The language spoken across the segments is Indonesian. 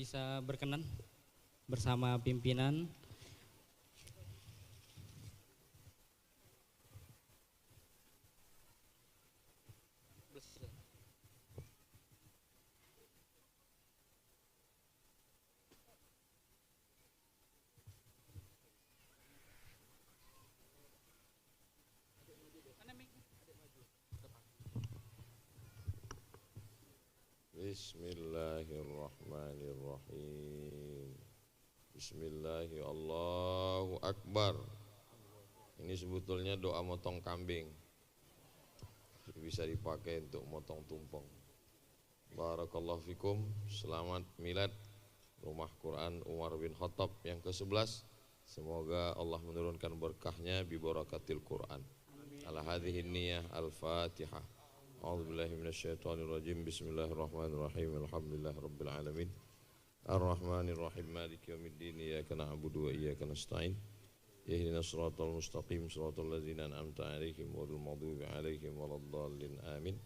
bisa berkenan bersama pimpinan. Bismillahirrahmanirrahim. Bismillahirrahmanirrahim. Allahu Akbar. Ini sebetulnya doa motong kambing. Bisa dipakai untuk motong tumpeng. Barakallahu fikum. Selamat milad Rumah Quran Umar bin Khattab yang ke-11. Semoga Allah menurunkan berkahnya bi barakatil Quran. Ala hadhihi niyah al-Fatihah. A'udzubillahi minasyaitonirrajim. Bismillahirrahmanirrahim. Alhamdulillahirabbil alamin. Ar-Rahmanirrahim. Maliki yaumiddin. Iyyaka na'budu wa iyyaka nasta'in. Ihdinas shiratal mustaqim, shiratal ladzina an'amta 'alaihim ghairil maghdubi 'alaihim waladdallin. Amin.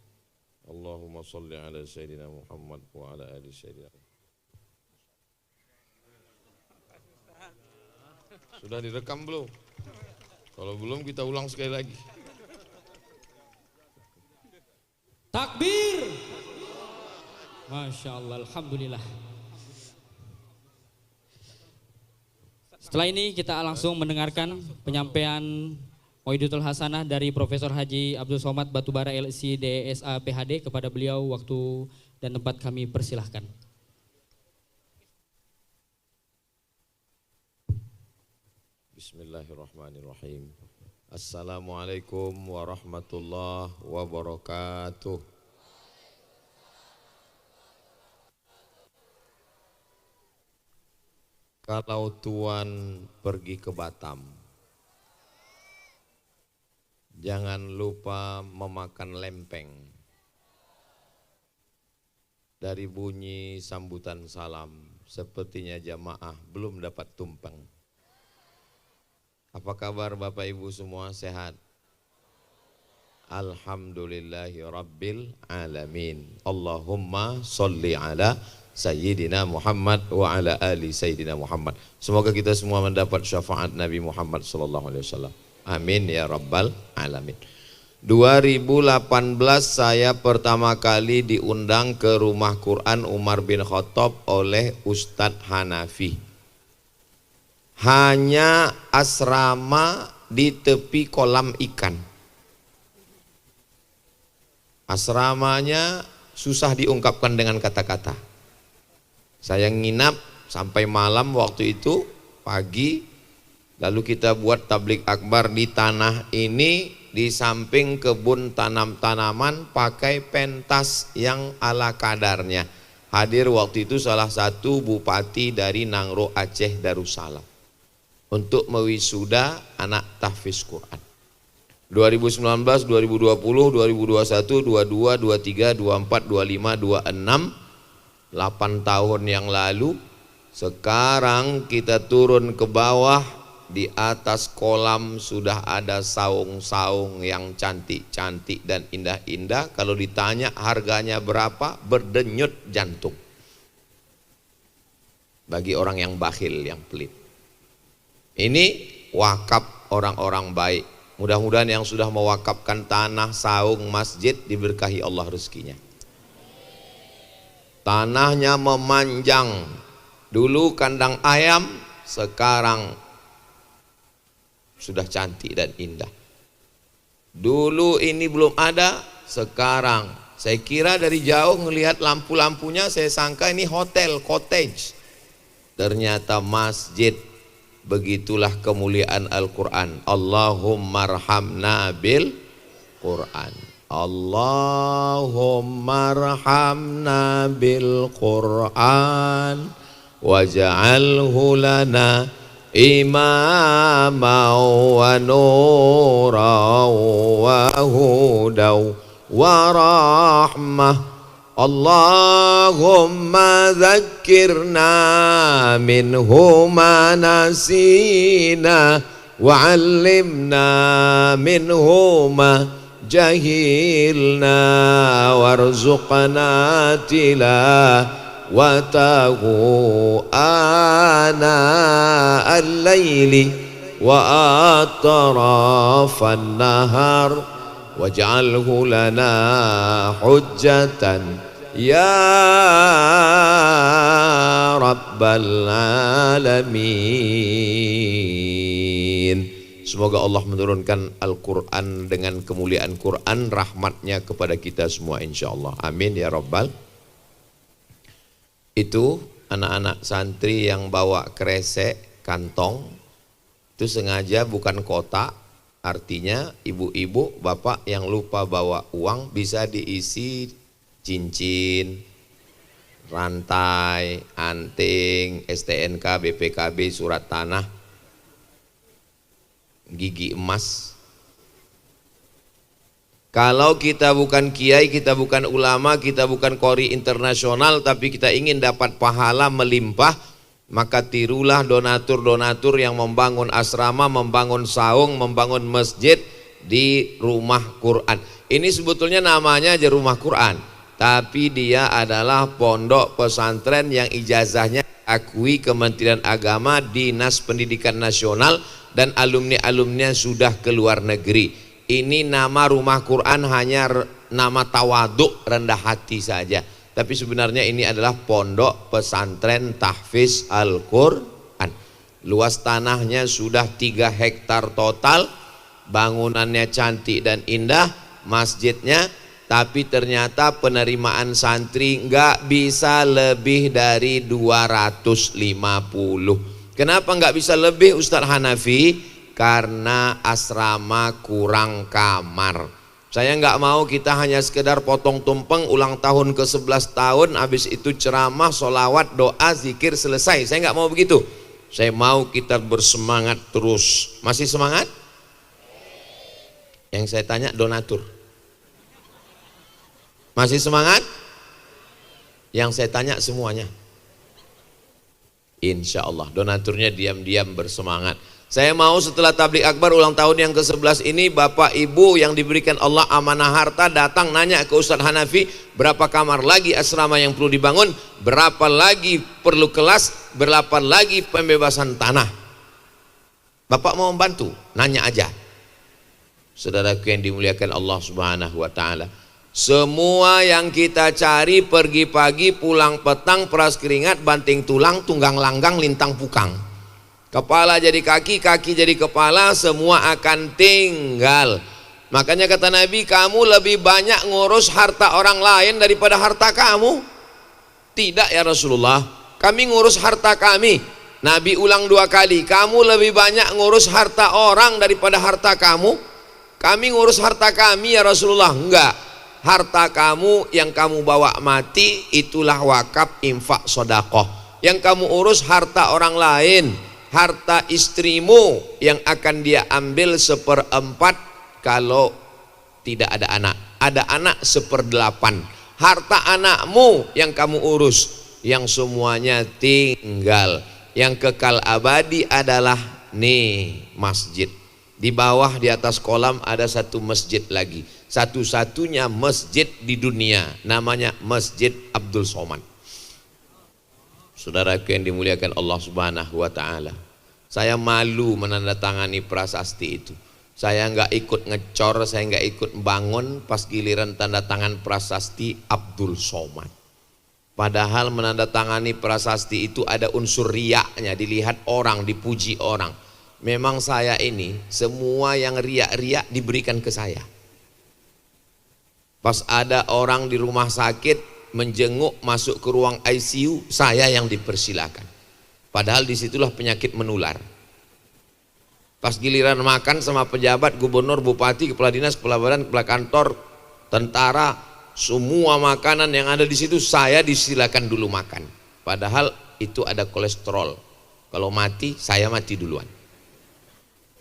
Allahumma shalli 'ala sayyidina Muhammad wa 'ala ali sayyidina. Sudah direkam belum? Kalau belum kita ulang sekali lagi. Takbir. Masya Allah, alhamdulillah. Setelah ini kita langsung mendengarkan penyampaian Waidutul Hasanah dari Profesor Haji Abdul Somad Batubara LC DSA PhD. Kepada beliau waktu dan tempat kami persilahkan. Bismillahirrahmanirrahim. Assalamualaikum warahmatullahi wabarakatuh. Kalau Tuan pergi ke Batam, jangan lupa memakan lempeng. Dari bunyi sambutan salam, sepertinya jamaah belum dapat tumpeng. Apa kabar Bapak Ibu semua, sehat? Alhamdulillahi Rabbil Alamin. Allahumma sholli ala Sayyidina Muhammad wa ala ali Sayyidina Muhammad. Semoga kita semua mendapat syafaat Nabi Muhammad sallallahu alaihi wasallam. Amin ya Rabbal Alamin. 2018 saya pertama kali diundang ke Rumah Quran Umar bin Khattab oleh Ustadz Hanafi. Hanya asrama di tepi kolam ikan. Asramanya susah diungkapkan dengan kata-kata. Saya nginap sampai malam waktu itu, pagi. Lalu kita buat tablik akbar di tanah ini, di samping kebun tanam-tanaman pakai pentas yang ala kadarnya. Hadir waktu itu salah satu bupati dari Nangro Aceh Darussalam untuk mewisuda anak tahfiz Quran. 2019, 2020, 2021, 22, 23, 24, 25, 26, 8 tahun yang lalu. Sekarang kita turun ke bawah, di atas kolam sudah ada saung-saung yang cantik-cantik dan indah-indah. Kalau ditanya harganya berapa, berdenyut jantung bagi orang yang bakhil, yang pelit. Ini wakaf orang-orang baik. Mudah-mudahan yang sudah mewakafkan tanah, saung, masjid diberkahi Allah rezekinya. Tanahnya memanjang. Dulu kandang ayam, sekarang sudah cantik dan indah. Dulu ini belum ada, sekarang saya kira dari jauh melihat lampu-lampunya saya sangka ini hotel, cottage. Ternyata masjid. Begitulah kemuliaan Al-Quran. Allahumma arhamna bil Quran. Allahumma arhamna bil Quran waj'alhu lana imama wa nura wa hudaw wa rahmah. Allahumma dhakkirna minhu ma nasina wa 'allimna minhu ma jahilna warzuqna واتقوا آناء الليل وأطراف النهار واجعله لنا حجة يا رب العالمين. Semoga Allah menurunkan Al-Quran dengan kemuliaan Quran, rahmatnya kepada kita semua insyaAllah. Amin ya Rabbal. Itu anak-anak santri yang bawa kresek, kantong, itu sengaja bukan kotak, artinya ibu-ibu, bapak yang lupa bawa uang bisa diisi cincin, rantai, anting, STNK, BPKB, surat tanah, gigi emas. Kalau kita bukan kiai, kita bukan ulama, kita bukan qori internasional, tapi kita ingin dapat pahala melimpah, maka tirulah donatur-donatur yang membangun asrama, membangun saung, membangun masjid di rumah Quran. Ini sebetulnya namanya aja rumah Quran, tapi dia adalah pondok pesantren yang ijazahnya akui Kementerian Agama, Dinas Pendidikan Nasional, dan alumni-alumninya sudah ke luar negeri. Ini nama rumah Quran hanya nama tawaduk, rendah hati saja. Tapi sebenarnya ini adalah pondok pesantren tahfiz Al-Quran. Luas tanahnya sudah 3 hektar total, bangunannya cantik dan indah, masjidnya, tapi ternyata penerimaan santri nggak bisa lebih dari 250. Kenapa nggak bisa lebih Ustaz Hanafi? Karena asrama kurang kamar. Saya nggak mau kita hanya sekedar potong tumpeng ulang tahun ke-11 tahun, habis itu ceramah, sholawat, doa, zikir, selesai. Saya nggak mau begitu. Saya mau kita bersemangat terus. Masih semangat? Yang saya tanya donatur. Masih semangat? Yang saya tanya semuanya. Insya Allah donaturnya diam-diam bersemangat. Saya mau setelah tablik akbar ulang tahun yang ke-11 ini, bapak ibu yang diberikan Allah amanah harta datang nanya ke Ustaz Hanafi, berapa kamar lagi asrama yang perlu dibangun, berapa lagi perlu kelas, berapa lagi pembebasan tanah. Bapak mau membantu? Nanya aja. Saudaraku yang dimuliakan Allah Subhanahu wa taala, semua yang kita cari pergi pagi pulang petang, peras keringat, banting tulang, tunggang langgang, lintang pukang, kepala jadi kaki, kaki jadi kepala, semua akan tinggal. Makanya kata Nabi, kamu lebih banyak ngurus harta orang lain daripada harta kamu. Tidak ya Rasulullah, kami ngurus harta kami. Nabi ulang 2 kali, kamu lebih banyak ngurus harta orang daripada harta kamu. Kami ngurus harta kami ya Rasulullah. Enggak, harta kamu yang kamu bawa mati itulah wakaf, infak, sodakoh. Yang kamu urus harta orang lain, harta istrimu yang akan dia ambil 1/4 kalau tidak ada anak. Ada anak 1/8. Harta anakmu yang kamu urus, yang semuanya tinggal. Yang kekal abadi adalah nih masjid. Di bawah di atas kolam ada satu masjid lagi, satu-satunya masjid di dunia, namanya Masjid Abdul Somad. Saudaraku yang dimuliakan Allah Subhanahu wa taala, saya malu menandatangani prasasti itu. Saya nggak ikut ngecor, saya nggak ikut bangun pas giliran tanda tangan prasasti Abdul Somad. Padahal menandatangani prasasti itu ada unsur riaknya, dilihat orang, dipuji orang. Memang saya ini semua yang riak-riak diberikan ke saya. Pas ada orang di rumah sakit menjenguk masuk ke ruang ICU, saya yang dipersilakan. Padahal disitulah penyakit menular. Pas giliran makan sama pejabat, gubernur, bupati, kepala dinas, kepala badan, kepala kantor, tentara, semua makanan yang ada di situ saya disilakan dulu makan. Padahal itu ada kolesterol. Kalau mati, saya mati duluan.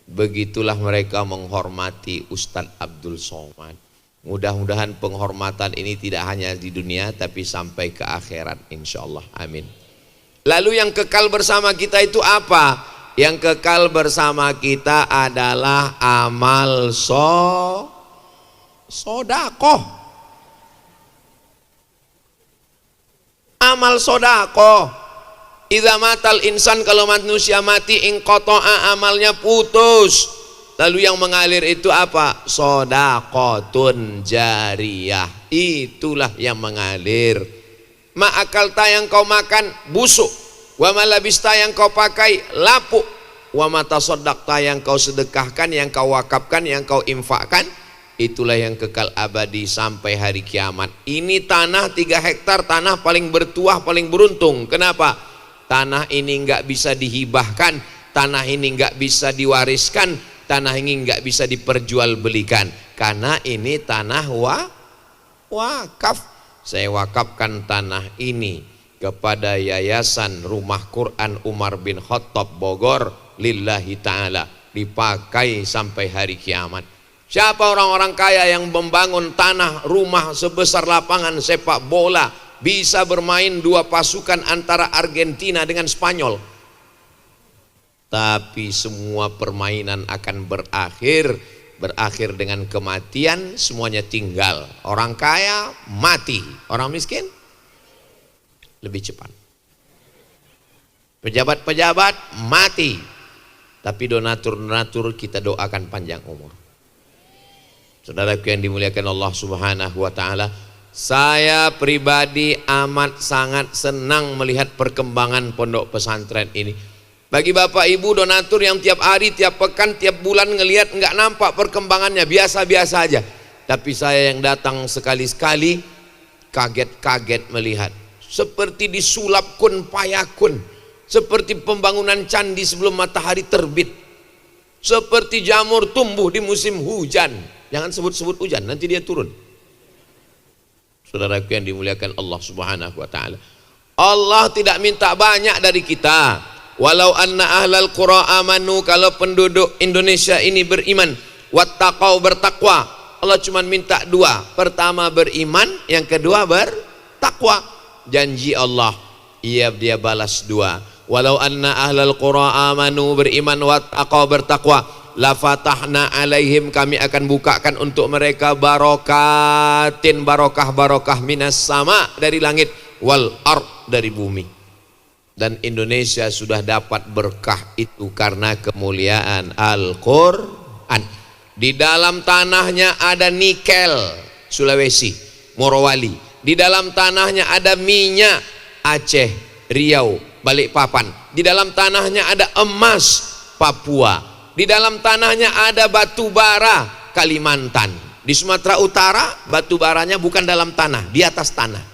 Begitulah mereka menghormati Ustadz Abdul Somad. Mudah-mudahan penghormatan ini tidak hanya di dunia tapi sampai ke akhirat insyaallah. Amin. Lalu yang kekal bersama kita itu apa? Yang kekal bersama kita adalah amal sodakoh. amal sodako. Idza matal insan, kalau manusia mati, inqata'a, amalnya putus. Lalu yang mengalir itu apa? Sodaqotun jariyah. Itulah yang mengalir. Ma'akalta, yang kau makan busuk. Wa malabista, yang kau pakai lapuk. Wa matasaddaqta, yang kau sedekahkan, yang kau wakafkan, yang kau infakkan, itulah yang kekal abadi sampai hari kiamat. Ini tanah 3 hektar, tanah paling bertuah, paling beruntung. Kenapa? Tanah ini nggak bisa dihibahkan, tanah ini nggak bisa diwariskan, tanah ini nggak bisa diperjualbelikan, karena ini tanah wakaf. Saya wakafkan tanah ini kepada Yayasan Rumah Quran Umar bin Khattab Bogor, lillahi ta'ala, dipakai sampai hari kiamat. Siapa orang-orang kaya yang membangun tanah rumah sebesar lapangan sepak bola, bisa bermain 2 pasukan antara Argentina dengan Spanyol? Tapi semua permainan akan berakhir dengan kematian, semuanya tinggal. Orang kaya mati, orang miskin lebih cepat. Pejabat-pejabat mati, tapi donatur-donatur kita doakan panjang umur. Saudaraku yang dimuliakan Allah Subhanahu wa taala, saya pribadi amat sangat senang melihat perkembangan pondok pesantren ini. Bagi Bapak Ibu donatur yang tiap hari, tiap pekan, tiap bulan ngelihat nggak nampak perkembangannya, biasa-biasa aja. Tapi saya yang datang sekali-sekali kaget-kaget melihat. Seperti disulap kun payakun, seperti pembangunan candi sebelum matahari terbit, seperti jamur tumbuh di musim hujan. Jangan sebut-sebut hujan, nanti dia turun. Saudaraku yang dimuliakan Allah Subhanahu wa taala, Allah tidak minta banyak dari kita. Walau anna ahlal qura amanu, kalau penduduk Indonesia ini beriman, wattaqau, bertakwa, Allah cuma minta 2. Pertama beriman, yang kedua bertakwa. Janji Allah, dia balas 2. Walau anna ahlal qura amanu, beriman, wattaqau, bertakwa, la fatahna alaihim, kami akan bukakan untuk mereka barokatin, barokah minas sama, dari langit, wal ard, dari bumi. Dan Indonesia sudah dapat berkah itu karena kemuliaan Al-Quran. Di dalam tanahnya ada nikel, Sulawesi, Morowali. Di dalam tanahnya ada minyak, Aceh, Riau, Balikpapan. Di dalam tanahnya ada emas, Papua. Di dalam tanahnya ada batu bara, Kalimantan. Di Sumatera Utara batu baranya bukan dalam tanah, di atas tanah.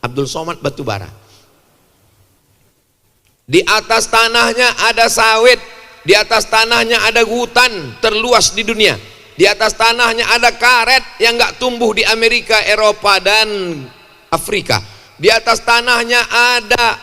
Abdul Somad batu bara. Di atas tanahnya ada sawit, di atas tanahnya ada hutan terluas di dunia, di atas tanahnya ada karet yang nggak tumbuh di Amerika, Eropa dan Afrika. Di atas tanahnya ada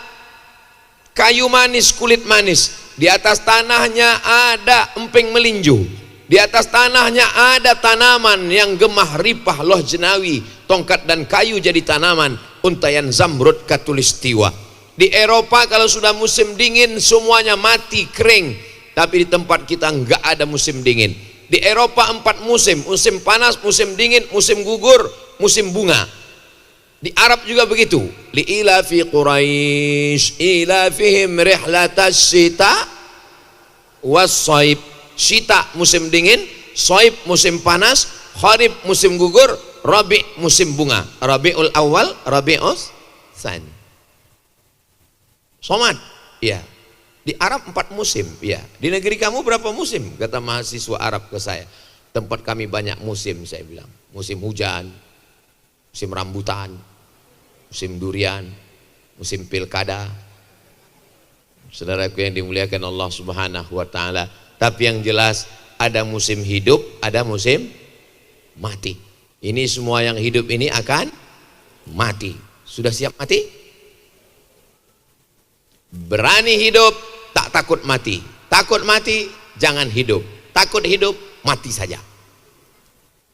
kayu manis, kulit manis. Di atas tanahnya ada emping melinju. Di atas tanahnya ada tanaman yang gemah ripah, loh jenawi, tongkat dan kayu jadi tanaman, untayan zamrud katulistiwa. Di Eropa kalau sudah musim dingin semuanya mati, kering. Tapi di tempat kita enggak ada musim dingin. Di Eropa 4 musim, musim panas, musim dingin, musim gugur, musim bunga. Di Arab juga begitu. Li ilafi Quraisy ilafihim rihlatas syita was-shaib. Syita musim dingin, shaib musim panas, kharif musim gugur, rabi musim bunga. Rabiul awal, rabiul tsani. Somad, ya. Di Arab 4 musim, ya. Di negeri kamu berapa musim? Kata mahasiswa Arab ke saya. Tempat kami banyak musim, saya bilang. Musim hujan, musim rambutan, musim durian, musim pilkada. Saudaraku yang dimuliakan Allah Subhanahu wa taala. Tapi yang jelas ada musim hidup, ada musim mati. Ini semua yang hidup ini akan mati. Sudah siap mati? Berani hidup, tak takut mati. Takut mati, jangan hidup. Takut hidup, mati saja.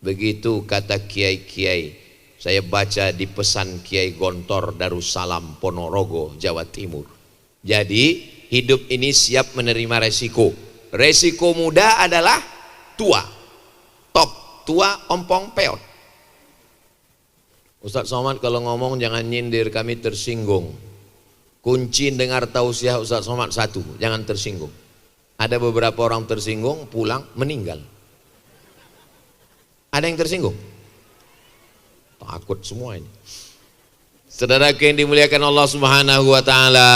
Begitu kata kiai-kiai. Saya baca di pesan Kiai Gontor Darussalam Ponorogo, Jawa Timur. Jadi hidup ini siap menerima resiko. Resiko muda adalah tua. Top, tua, ompong, peot. Ustaz Somad kalau ngomong jangan nyindir, kami tersinggung. Kunci dengar tausiah Ustaz Somad satu, jangan tersinggung. Ada beberapa orang tersinggung, pulang meninggal. Ada yang tersinggung? Takut semua ini. Saudara yang dimuliakan Allah Subhanahu wa taala,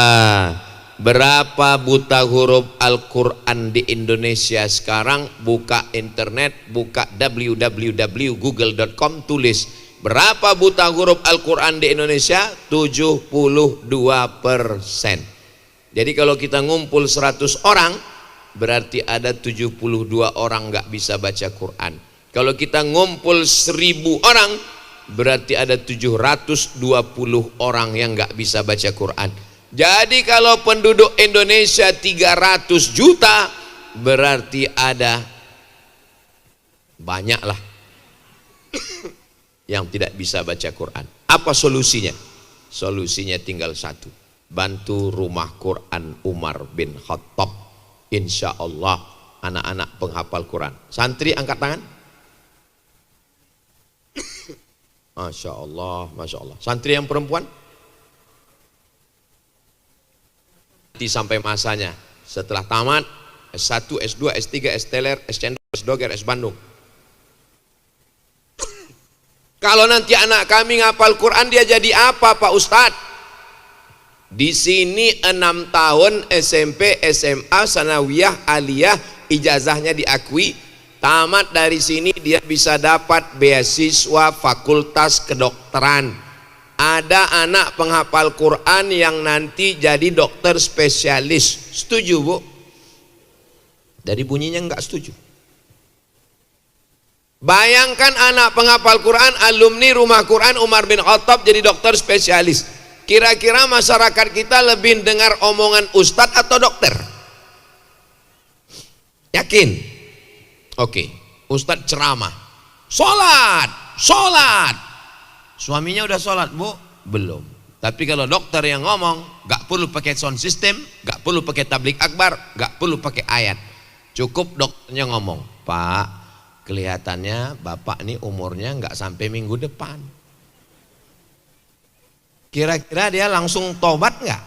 berapa buta huruf Al-Qur'an di Indonesia sekarang? Buka internet, buka www.google.com, tulis berapa buta huruf Al-Qur'an di Indonesia? 72%. Jadi kalau kita ngumpul 100 orang, berarti ada 72 orang nggak bisa baca Quran. Kalau kita ngumpul 1000 orang, berarti ada 720 orang yang nggak bisa baca Quran. Jadi kalau penduduk Indonesia 300 juta, berarti ada banyaklah yang tidak bisa baca Quran. Apa solusinya? Solusinya tinggal satu, bantu rumah Quran Umar bin Khattab. Insya Allah anak-anak penghafal Quran. Santri angkat tangan. Masya Allah, Masya Allah. Santri yang perempuan? Nanti sampai masanya, setelah tamat S1, S2, S3, S-Teler, S-Cendol, S-Doger, S-Bandung. Kalau nanti anak kami ngapal Quran, dia jadi apa Pak Ustadz? Di sini 6 tahun SMP, SMA, sanawiyah, aliyah, ijazahnya diakui. Tamat dari sini dia bisa dapat beasiswa fakultas kedokteran. Ada anak penghafal Quran yang nanti jadi dokter spesialis. Setuju Bu? Dari bunyinya enggak setuju. Bayangkan anak penghafal Quran, alumni rumah Quran Umar bin Khattab jadi dokter spesialis. Kira-kira masyarakat kita lebih dengar omongan ustadz atau dokter? Yakin? Oke, ustadz ceramah, sholat. Suaminya udah sholat Bu? Belum. Tapi kalau dokter yang ngomong, gak perlu pakai sound system, gak perlu pakai tablik akbar, gak perlu pakai ayat. Cukup dokternya ngomong, Pak, kelihatannya bapak ini umurnya gak sampai minggu depan. Kira-kira dia langsung tobat gak?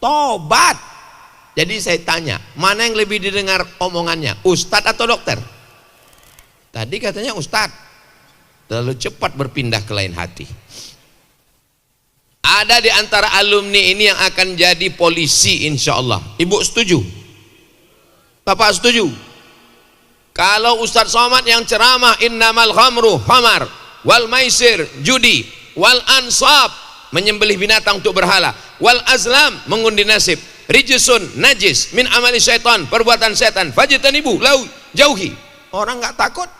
Tobat. Jadi saya tanya, mana yang lebih didengar omongannya, ustadz atau dokter? Tadi katanya ustadz, terlalu cepat berpindah ke lain hati. Ada di antara alumni ini yang akan jadi polisi insya Allah. Ibu setuju? Bapak setuju? Kalau Ustadz Somad yang ceramah, innamal khamru khamar, wal maisir judi, wal ansab menyembelih binatang untuk berhala, wal azlam mengundi nasib, rijsun najis min amali syaitan, perbuatan setan, fajtanibu lau, jauhi. Orang nggak takut.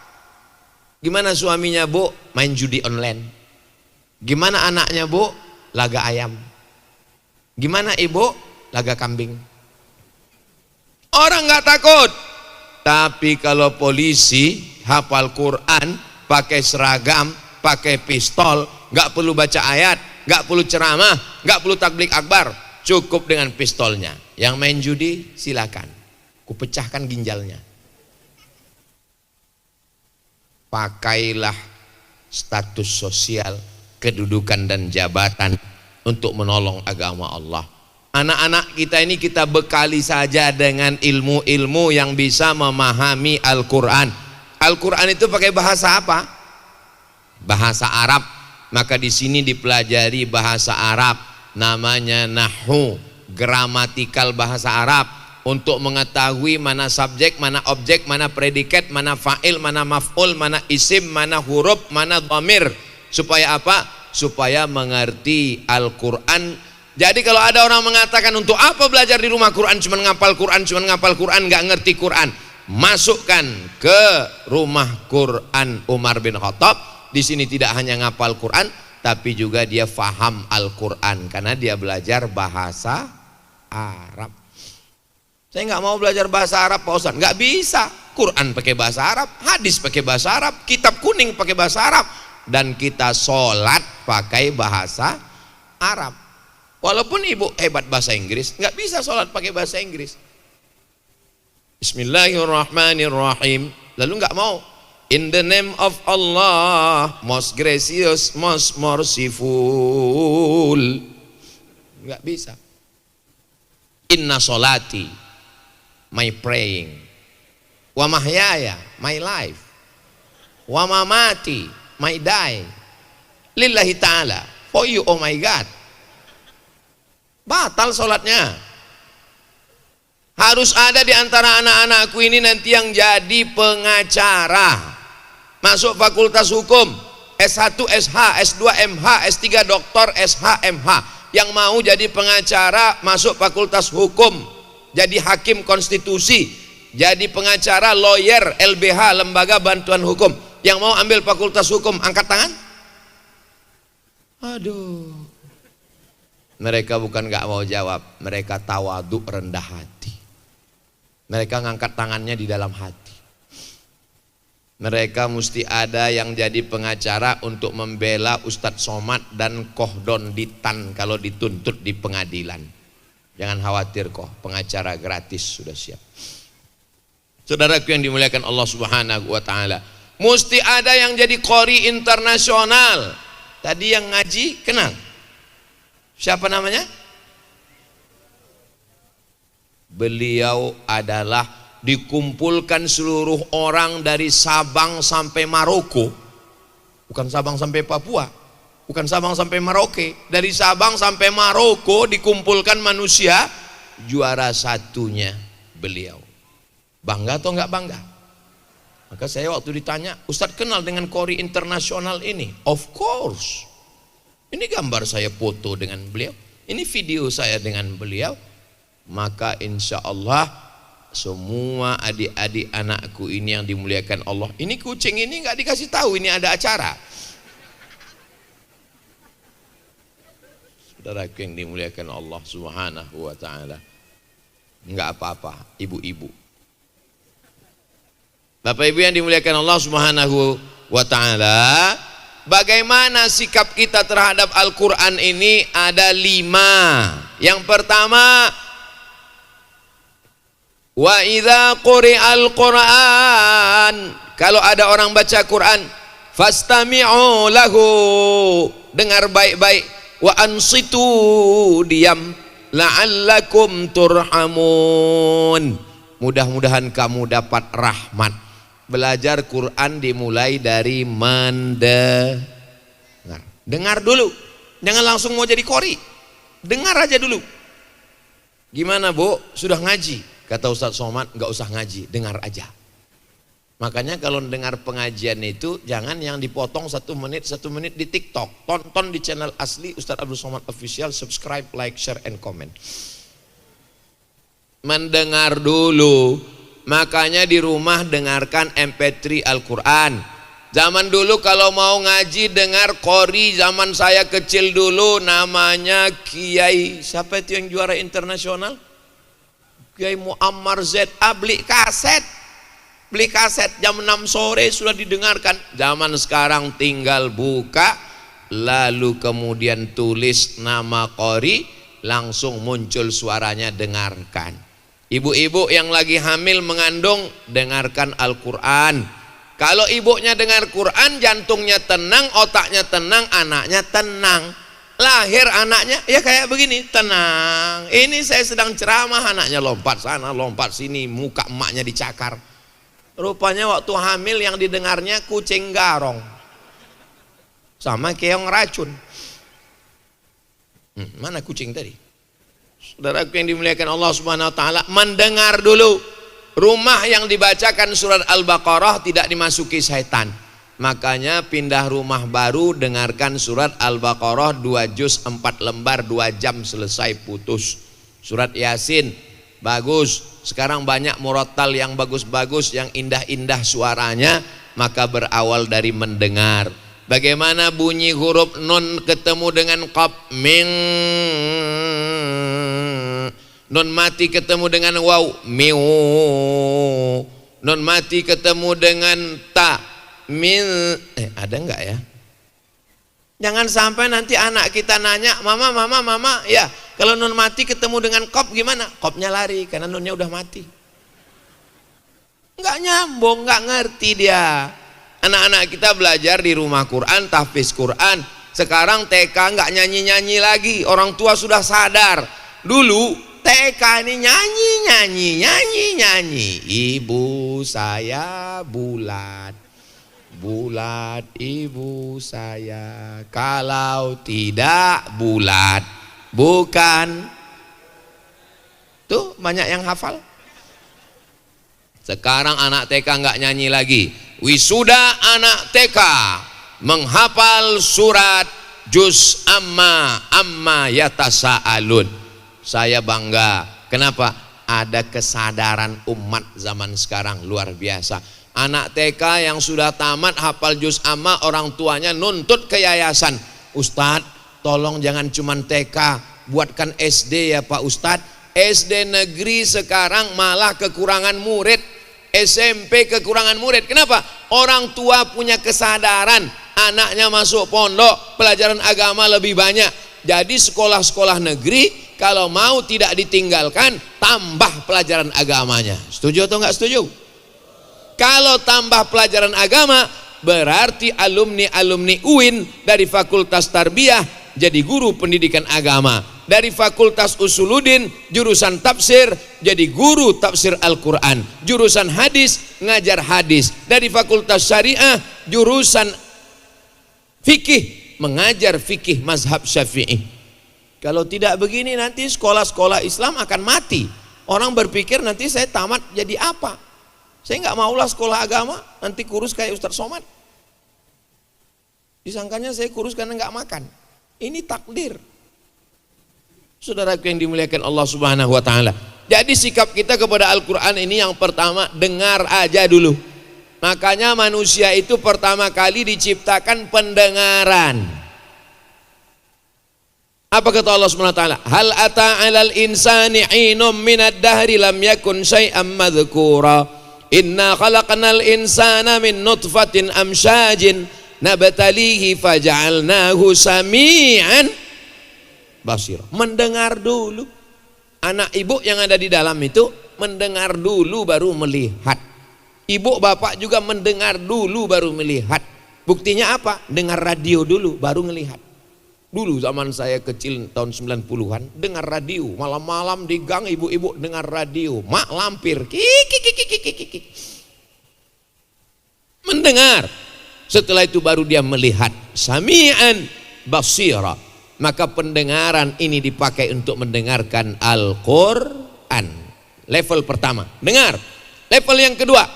Gimana suaminya Bu? Main judi online. Gimana anaknya Bu? Laga ayam. Gimana ibu? Laga kambing. Orang nggak takut. Tapi kalau polisi hafal Quran, pakai seragam, pakai pistol, nggak perlu baca ayat, nggak perlu ceramah, nggak perlu tablik akbar, cukup dengan pistolnya. Yang main judi silakan, kupecahkan ginjalnya. Pakailah status sosial, kedudukan dan jabatan untuk menolong agama Allah. Anak-anak kita ini kita bekali saja dengan ilmu-ilmu yang bisa memahami Al-Quran. Al-Quran itu pakai bahasa apa? Bahasa Arab. Maka di sini dipelajari bahasa Arab, namanya nahwu, gramatikal bahasa Arab, untuk mengetahui mana subjek, mana objek, mana predikat, mana fa'il, mana maf'ul, mana isim, mana huruf, mana dhamir. Supaya apa? Supaya mengerti Al-Quran. Jadi kalau ada orang mengatakan untuk apa belajar di rumah Quran, cuman ngapal Quran, nggak ngerti Quran, masukkan ke rumah Quran Umar bin Khattab. Di sini tidak hanya ngapal Quran, tapi juga dia faham Al-Quran karena dia belajar bahasa Arab. Saya nggak mau belajar bahasa Arab Pak Ustaz, nggak bisa. Quran pakai bahasa Arab, hadis pakai bahasa Arab, kitab kuning pakai bahasa Arab, dan kita sholat pakai bahasa Arab. Walaupun ibu hebat bahasa Inggris, nggak bisa sholat pakai bahasa Inggris. Bismillahirrahmanirrahim. Lalu nggak mau. In the name of Allah, most gracious, most merciful. Enggak bisa. Inna solati, my praying. Wa mahyaya, my life. Wa mamati, my die. Lillahi ta'ala, for you, oh my God. Batal sholatnya. Harus ada di antara anak-anakku ini nanti yang jadi pengacara. Masuk fakultas hukum, S1, SH, S2, MH, S3 doktor, SH, MH. Yang mau jadi pengacara masuk fakultas hukum, jadi hakim konstitusi, jadi pengacara, lawyer, LBH, lembaga bantuan hukum. Yang mau ambil fakultas hukum, angkat tangan. Aduh. Mereka bukan gak mau jawab, mereka tawaduk, rendah hati. Mereka ngangkat tangannya di dalam hati. Mereka mesti ada yang jadi pengacara untuk membela Ustadz Somad dan Kohdon Ditan kalau dituntut di pengadilan. Jangan khawatir kok, pengacara gratis sudah siap. Saudaraku yang dimuliakan Allah Subhanahu wa taala, mesti ada yang jadi qori internasional. Tadi yang ngaji kenal? Siapa namanya? Beliau adalah dikumpulkan seluruh orang dari Sabang sampai Maroko. Bukan Sabang sampai Papua, bukan Sabang sampai Merauke. Dari Sabang sampai Maroko dikumpulkan manusia. Juara satunya beliau. Bangga atau enggak bangga? Maka saya waktu ditanya, Ustadz kenal dengan qori internasional ini? Of course. Ini gambar saya foto dengan beliau, ini video saya dengan beliau. Maka insya Allah semua adik-adik anakku ini yang dimuliakan Allah, ini kucing ini nggak dikasih tahu ini ada acara. Saudaraku yang dimuliakan Allah Subhanahu wa taala, nggak apa-apa ibu-ibu. Bapak Ibu yang dimuliakan Allah Subhanahu wa taala, bagaimana sikap kita terhadap Al-Qur'an ini ada 5. Yang pertama, wa idza quri'al Qur'an, kalau ada orang baca Quran, fastami'u lahu, dengar baik-baik, wa ansitu, diam, la'allakum turhamun, mudah-mudahan kamu dapat rahmat. Belajar Quran dimulai dari mendengar. Dengar dulu, jangan langsung mau jadi qori, dengar aja dulu. Gimana Bu, sudah ngaji? Kata Ustadz Somad, nggak usah ngaji, dengar aja. Makanya kalau dengar pengajian itu jangan yang dipotong 1 menit di TikTok. Tonton di channel asli Ustadz Abdul Somad Official, subscribe, like, share, and comment. Mendengar dulu. Makanya di rumah dengarkan MP3 Al-Quran. Zaman dulu kalau mau ngaji dengar qori, zaman saya kecil dulu namanya Kiai, siapa itu yang juara internasional? Kiai Muammar ZA, beli kaset jam 6 sore sudah didengarkan. Zaman sekarang tinggal buka, lalu kemudian tulis nama qori, langsung muncul suaranya, dengarkan. Ibu-ibu yang lagi hamil mengandung, dengarkan Al-Quran. Kalau ibunya dengar Quran, jantungnya tenang, otaknya tenang, anaknya tenang. Lahir anaknya ya kayak begini, tenang. Ini saya sedang ceramah, anaknya lompat sana lompat sini, muka emaknya dicakar. Rupanya waktu hamil yang didengarnya kucing garong sama keong racun. Mana kucing tadi? Saudaraku yang dimuliakan Allah Subhanahu wa taala, mendengar dulu. Rumah yang dibacakan surat Al-Baqarah tidak dimasuki setan. Makanya pindah rumah baru, dengarkan surat Al-Baqarah 2 juz 4 lembar 2 jam selesai putus. Surat Yasin bagus. Sekarang banyak murattal yang bagus-bagus, yang indah-indah suaranya, maka berawal dari mendengar. Bagaimana bunyi huruf nun ketemu dengan qaf, min, nun mati ketemu dengan waw, miu, nun mati ketemu dengan ta, min. Ada enggak ya? Jangan sampai nanti anak kita nanya, mama, ya kalau nun mati ketemu dengan qaf gimana? Qafnya lari karena nunnya udah mati. Enggak nyambung, enggak ngerti dia. Anak-anak kita belajar di rumah Quran, tahfiz Quran. Sekarang TK nggak nyanyi-nyanyi lagi. Orang tua sudah sadar. Dulu TK ini nyanyi. Ibu saya bulat, bulat ibu saya. Kalau tidak bulat, bukan. Tuh banyak yang hafal. Sekarang anak TK nggak nyanyi lagi. Wisuda anak TK menghafal surat juz amma yatasaalun. Saya bangga. Kenapa? Ada kesadaran umat zaman sekarang luar biasa. Anak TK yang sudah tamat hafal juz amma, orang tuanya nuntut ke yayasan. Ustadz, tolong jangan cuman TK, buatkan SD ya Pak Ustadz. SD negeri sekarang malah kekurangan murid, SMP kekurangan murid. Kenapa? Orang tua punya kesadaran, anaknya masuk pondok, pelajaran agama lebih banyak. Jadi sekolah-sekolah negeri kalau mau tidak ditinggalkan, tambah pelajaran agamanya. Setuju atau enggak setuju? Kalau tambah pelajaran agama, berarti alumni-alumni UIN dari Fakultas Tarbiyah jadi guru pendidikan agama. Dari Fakultas Usuluddin jurusan tafsir jadi guru tafsir Al-Quran. Jurusan hadis ngajar hadis. Dari Fakultas Syariah jurusan fikih mengajar fikih mazhab Syafi'i. Kalau tidak begini nanti sekolah-sekolah Islam akan mati. Orang berpikir nanti saya tamat jadi apa? Saya nggak maulah sekolah agama, nanti kurus kayak Ustadz Somad. Disangkanya saya kurus karena nggak makan. Ini takdir. Saudaraku yang dimuliakan Allah Subhanahu wa taala. Jadi sikap kita kepada Al-Qur'an ini yang pertama, dengar aja dulu. Makanya manusia itu pertama kali diciptakan pendengaran. Apa kata Allah Subhanahu wa taala? Hal ata 'alal insani 'inum minad dahri lam yakun syai'am madhkura. Inna khalaqnal insana min nutfatin amsyajin nabtalihi faja'alnahu sami'an basir. Mendengar dulu. Anak ibu yang ada di dalam itu mendengar dulu baru melihat. Ibu bapak juga mendengar dulu baru melihat. Buktinya apa? Dengar radio dulu baru melihat. Dulu zaman saya kecil tahun 90-an dengar radio, malam-malam di gang ibu-ibu dengar radio, mak lampir, mendengar. Setelah itu baru dia melihat, sami'an basira. Maka pendengaran ini dipakai untuk mendengarkan Al-Quran. Level pertama, dengar. Level yang kedua,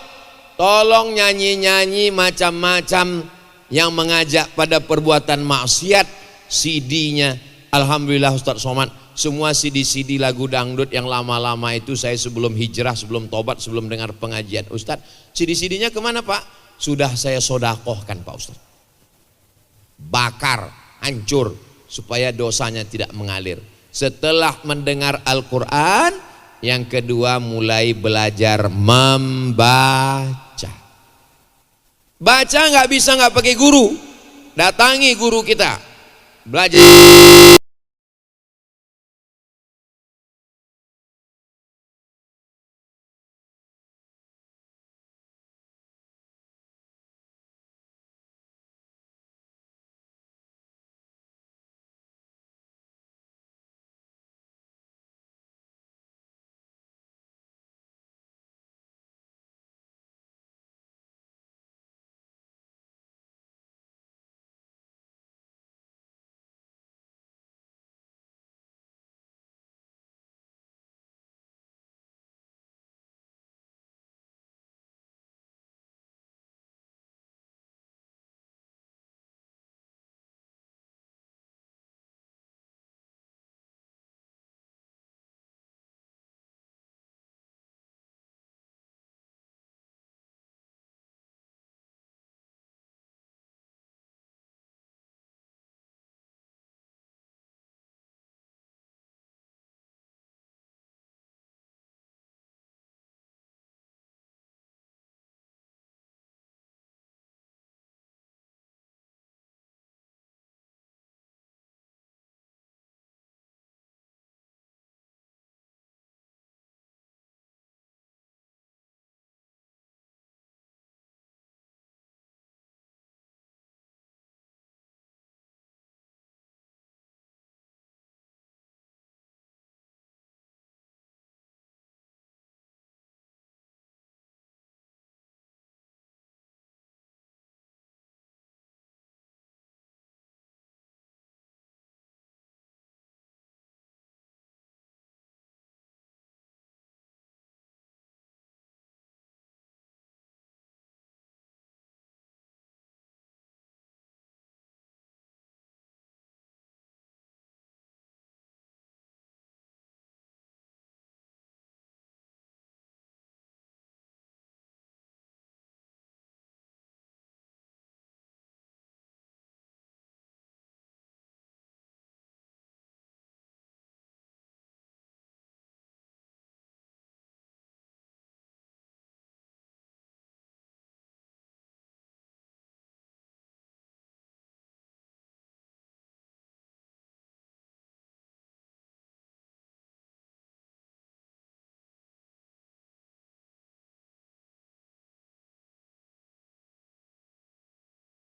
tolong nyanyi-nyanyi macam-macam yang mengajak pada perbuatan maksiat. CD-nya, alhamdulillah Ustadz Somad, semua CD-CD lagu dangdut yang lama-lama itu saya sebelum hijrah, sebelum tobat, sebelum dengar pengajian Ustadz, CD-CD-nya kemana Pak? Sudah saya sodakohkan Pak Ustadz. Bakar, hancur, supaya dosanya tidak mengalir. Setelah mendengar Al-Quran, yang kedua mulai belajar membaca. Baca nggak bisa nggak pakai guru, datangi guru kita, belajar.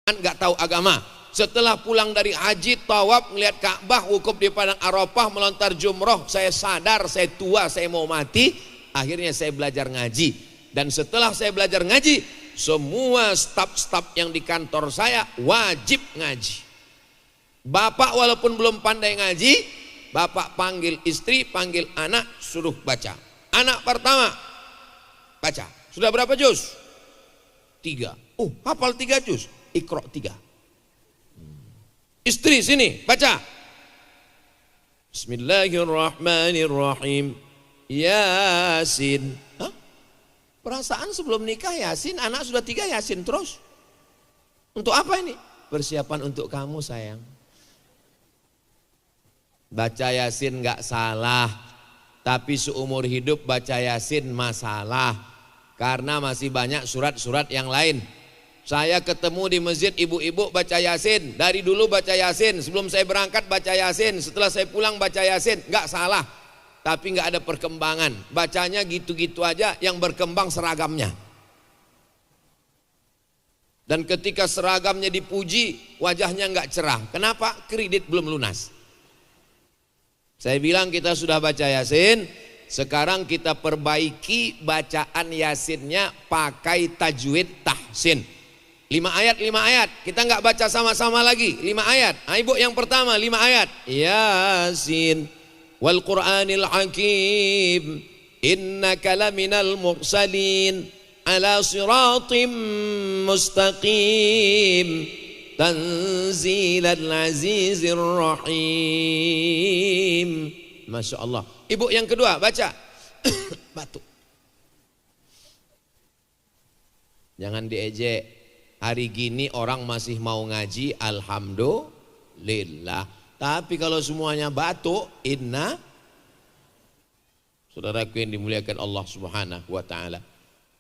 nggak tahu agama. Setelah pulang dari haji, tawaf, melihat Ka'bah, wukuf di padang Arafah, melontar jumroh, saya sadar saya tua, saya mau mati. Akhirnya saya belajar ngaji. Dan setelah saya belajar ngaji, semua staf-staf yang di kantor saya wajib ngaji. Bapak walaupun belum pandai ngaji, bapak panggil istri, panggil anak, suruh baca. Anak pertama baca. Sudah berapa juz? 3. Oh, hafal 3 juz. Iqra 3. Istri sini baca. Bismillahirrahmanirrahim. Yasin. Hah? Perasaan sebelum nikah Yasin, anak sudah 3 Yasin terus. Untuk apa ini? Persiapan untuk kamu sayang. Baca Yasin nggak salah, tapi seumur hidup baca Yasin masalah, karena masih banyak surat-surat yang lain. Saya ketemu di masjid ibu-ibu baca Yasin, dari dulu baca Yasin, sebelum saya berangkat baca Yasin, setelah saya pulang baca Yasin, nggak salah, tapi nggak ada perkembangan, bacanya gitu-gitu aja, yang berkembang seragamnya. Dan ketika seragamnya dipuji, wajahnya nggak cerah. Kenapa? Kredit belum lunas. Saya bilang kita sudah baca Yasin, sekarang kita perbaiki bacaan Yasinnya pakai tajwid tahsin. 5 ayat, 5 ayat. Kita nggak baca sama-sama lagi. 5 ayat. Nah, ibu yang pertama 5 ayat. Yasin wal Qur'anil Hakim innaka laminal mursalin ala siratim mustaqim tanzilal azizir rahim. Masya Allah. Ibu yang kedua baca. Batuk. Jangan diejek. Hari gini orang masih mau ngaji, alhamdulillah. Tapi kalau semuanya batuk, inna. Saudaraku yang dimuliakan Allah Subhanahu wa taala.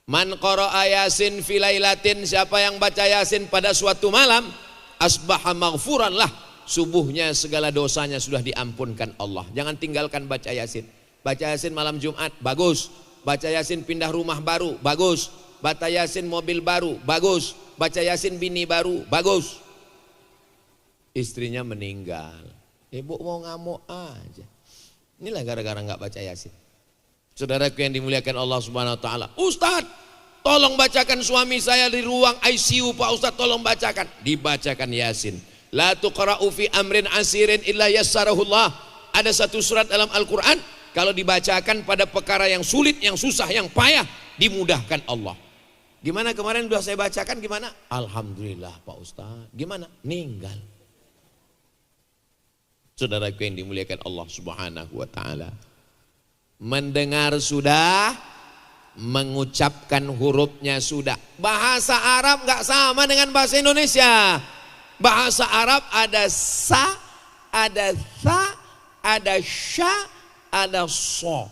Man qara'a Yasin fi lailatin, siapa yang baca Yasin pada suatu malam, asbaha maghfuran lah, subuhnya segala dosanya sudah diampunkan Allah. Jangan tinggalkan baca Yasin. Baca Yasin malam Jumat, bagus. Baca Yasin pindah rumah baru, bagus. Baca Yasin mobil baru, bagus. Baca Yasin bini baru, bagus. Istrinya meninggal, ibu mau ngamuk aja. Inilah gara-gara nggak baca Yasin. Saudaraku yang dimuliakan Allah Subhanahu wa taala. Ustadz, tolong bacakan suami saya di ruang ICU, Pak Ustadz, tolong bacakan. Dibacakan Yasin. La tuqra'u fi amrin asirin illa yassarahullah. Ada satu surat dalam Al-Qur'an, kalau dibacakan pada perkara yang sulit, yang susah, yang payah, dimudahkan Allah. Gimana kemarin sudah saya bacakan, gimana? Alhamdulillah Pak Ustadz. Gimana? Meninggal. Saudaraku yang dimuliakan Allah Subhanahu wa taala. Mendengar sudah, mengucapkan hurufnya sudah. Bahasa Arab nggak sama dengan bahasa Indonesia. Bahasa Arab ada sa, ada tha, ada sya, ada so.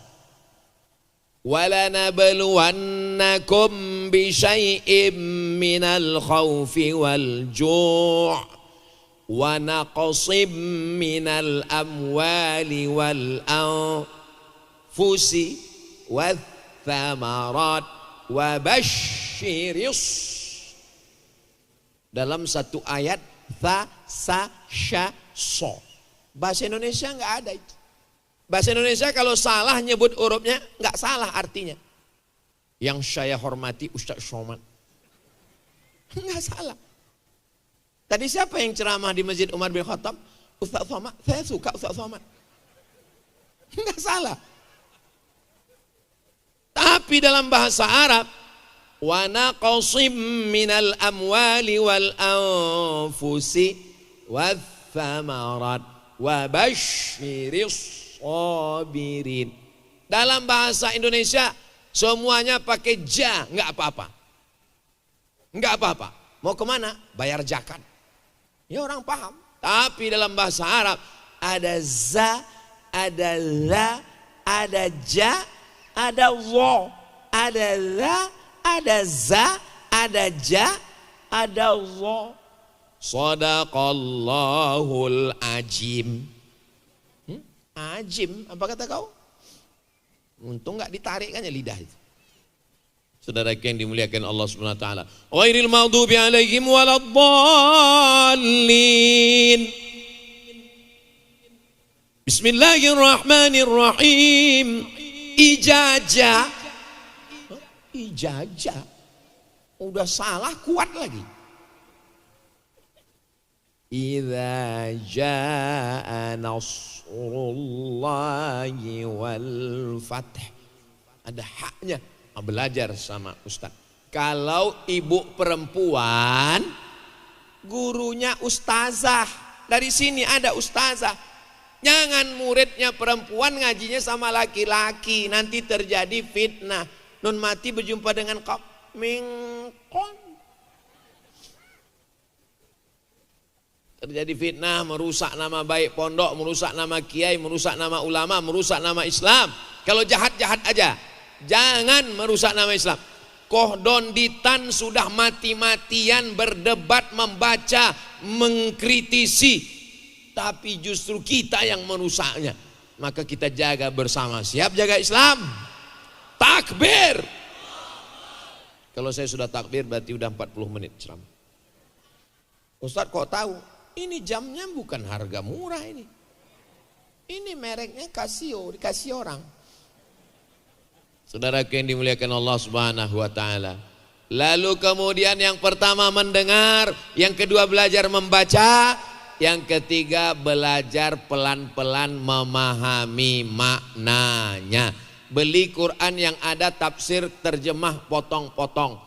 وَلَنَبْلُوَنَّكُمْ بِشَيْءٍ مِّنَ الْخَوْفِ وَالْجُوعِ وَنَقْصٍ مِّنَ الْأَمْوَالِ وَالْأَنفُسِ وَالثَّمَرَاتِ وَبَشِّرِ. Dalam satu ayat tha, sa, sya, so. Bahasa Indonesia nggak ada itu. Bahasa Indonesia kalau salah nyebut hurufnya nggak salah artinya. Yang saya hormati Ustaz Somad, nggak salah. Tadi siapa yang ceramah di Masjid Umar bin Khattab? Ustaz Somad, saya suka Ustaz Somad. Nggak salah. Tapi dalam bahasa Arab, wa naqsim minal amwali wal anfusi wath thamarat wa basyiris sabirin. Dalam bahasa Indonesia semuanya pakai ja, nggak apa-apa, nggak apa-apa. Mau kemana? Bayar zakat. Ya orang paham. Tapi dalam bahasa Arab ada za, ada la, ada ja, ada wa, ada la, ada za, ada ja, ada wa. Shadaqallahul ajim. Ajim, apa kata kau? Untung nggak ditarik kan ya lidah itu. Saudara yang dimuliakan Allah Subhanahu wa taala. Ghairil maghdubi alaihim waladdallin. Bismillahirrahmanirrahim. Ijazah. Ijazah. Udah salah kuat lagi. Idza jaa nasrullahi wal fath. Ada haknya belajar sama ustaz. Kalau ibu perempuan, gurunya ustazah. Dari sini ada ustazah. Jangan muridnya perempuan ngajinya sama laki-laki, nanti terjadi fitnah. Nun mati berjumpa dengan kau mingkon. Terjadi fitnah, merusak nama baik pondok, merusak nama kiai, merusak nama ulama, merusak nama Islam. Kalau jahat-jahat aja. Jangan merusak nama Islam. Kohdon Ditan sudah mati-matian berdebat, membaca, mengkritisi, tapi justru kita yang merusaknya. Maka kita jaga bersama. Siap jaga Islam? Takbir. Kalau saya sudah takbir berarti udah 40 menit ceramah. Ustaz kok tahu? Ini jamnya bukan harga murah ini. Ini mereknya Casio, dikasih orang. Saudara yang dimuliakan Allah Subhanahu wa taala. Lalu kemudian yang pertama mendengar, yang kedua belajar membaca, yang ketiga belajar pelan-pelan memahami maknanya. Beli Quran yang ada tafsir terjemah potong-potong.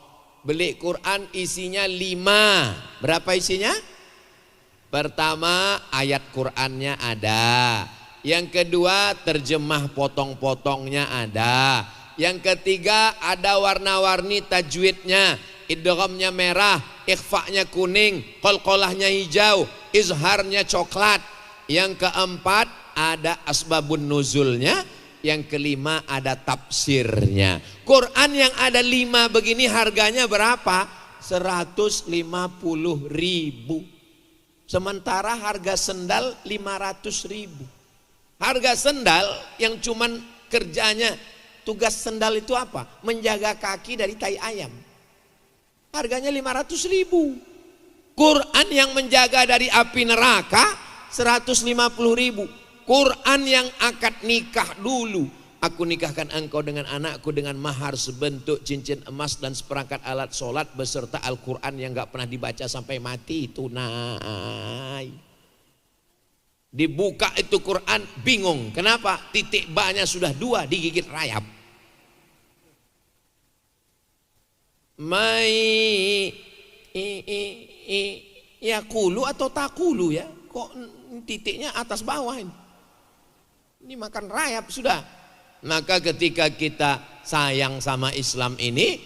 Beli Quran isinya 5. Berapa isinya? Pertama ayat Qurannya ada. Yang kedua terjemah potong-potongnya ada. Yang ketiga ada warna-warni tajwidnya, idghamnya merah, ikhfa'nya kuning, qalqalahnya hijau, izharnya coklat. Yang keempat ada asbabun nuzulnya. Yang kelima ada tafsirnya. Quran yang ada 5 begini harganya berapa? 150.000. Sementara harga sendal 500.000. Harga sendal yang cuman kerjanya, tugas sendal itu apa? Menjaga kaki dari tai ayam. Harganya 500.000. Quran yang menjaga dari api neraka 150.000. Quran yang akad nikah dulu. Aku nikahkan engkau dengan anakku dengan mahar sebentuk cincin emas dan seperangkat alat sholat beserta Al-Quran yang gak pernah dibaca sampai mati, tunai. Dibuka itu Quran bingung. Kenapa? Titik ba-nya sudah 2 digigit rayap. Ya kulu atau takulu ya? Kok titiknya atas bawah ini? Ini makan rayap sudah. Maka ketika kita sayang sama Islam ini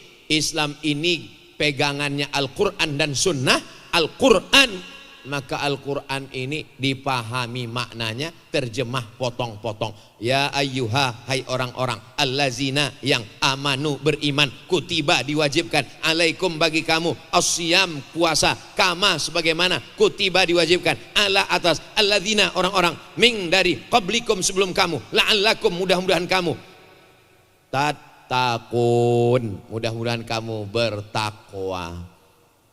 pegangannya Al-Quran dan Sunnah, Al-Quran, maka Al-Quran ini dipahami maknanya, terjemah potong-potong. Ya ayyuha, hai orang-orang, allazina yang amanu beriman, kutiba diwajibkan, alaikum bagi kamu, asyam puasa, kama sebagaimana, kutiba diwajibkan, ala atas, allazina orang-orang, min dari, qablikum sebelum kamu, la'allakum mudah-mudahan kamu, tattaqun mudah-mudahan kamu bertakwa.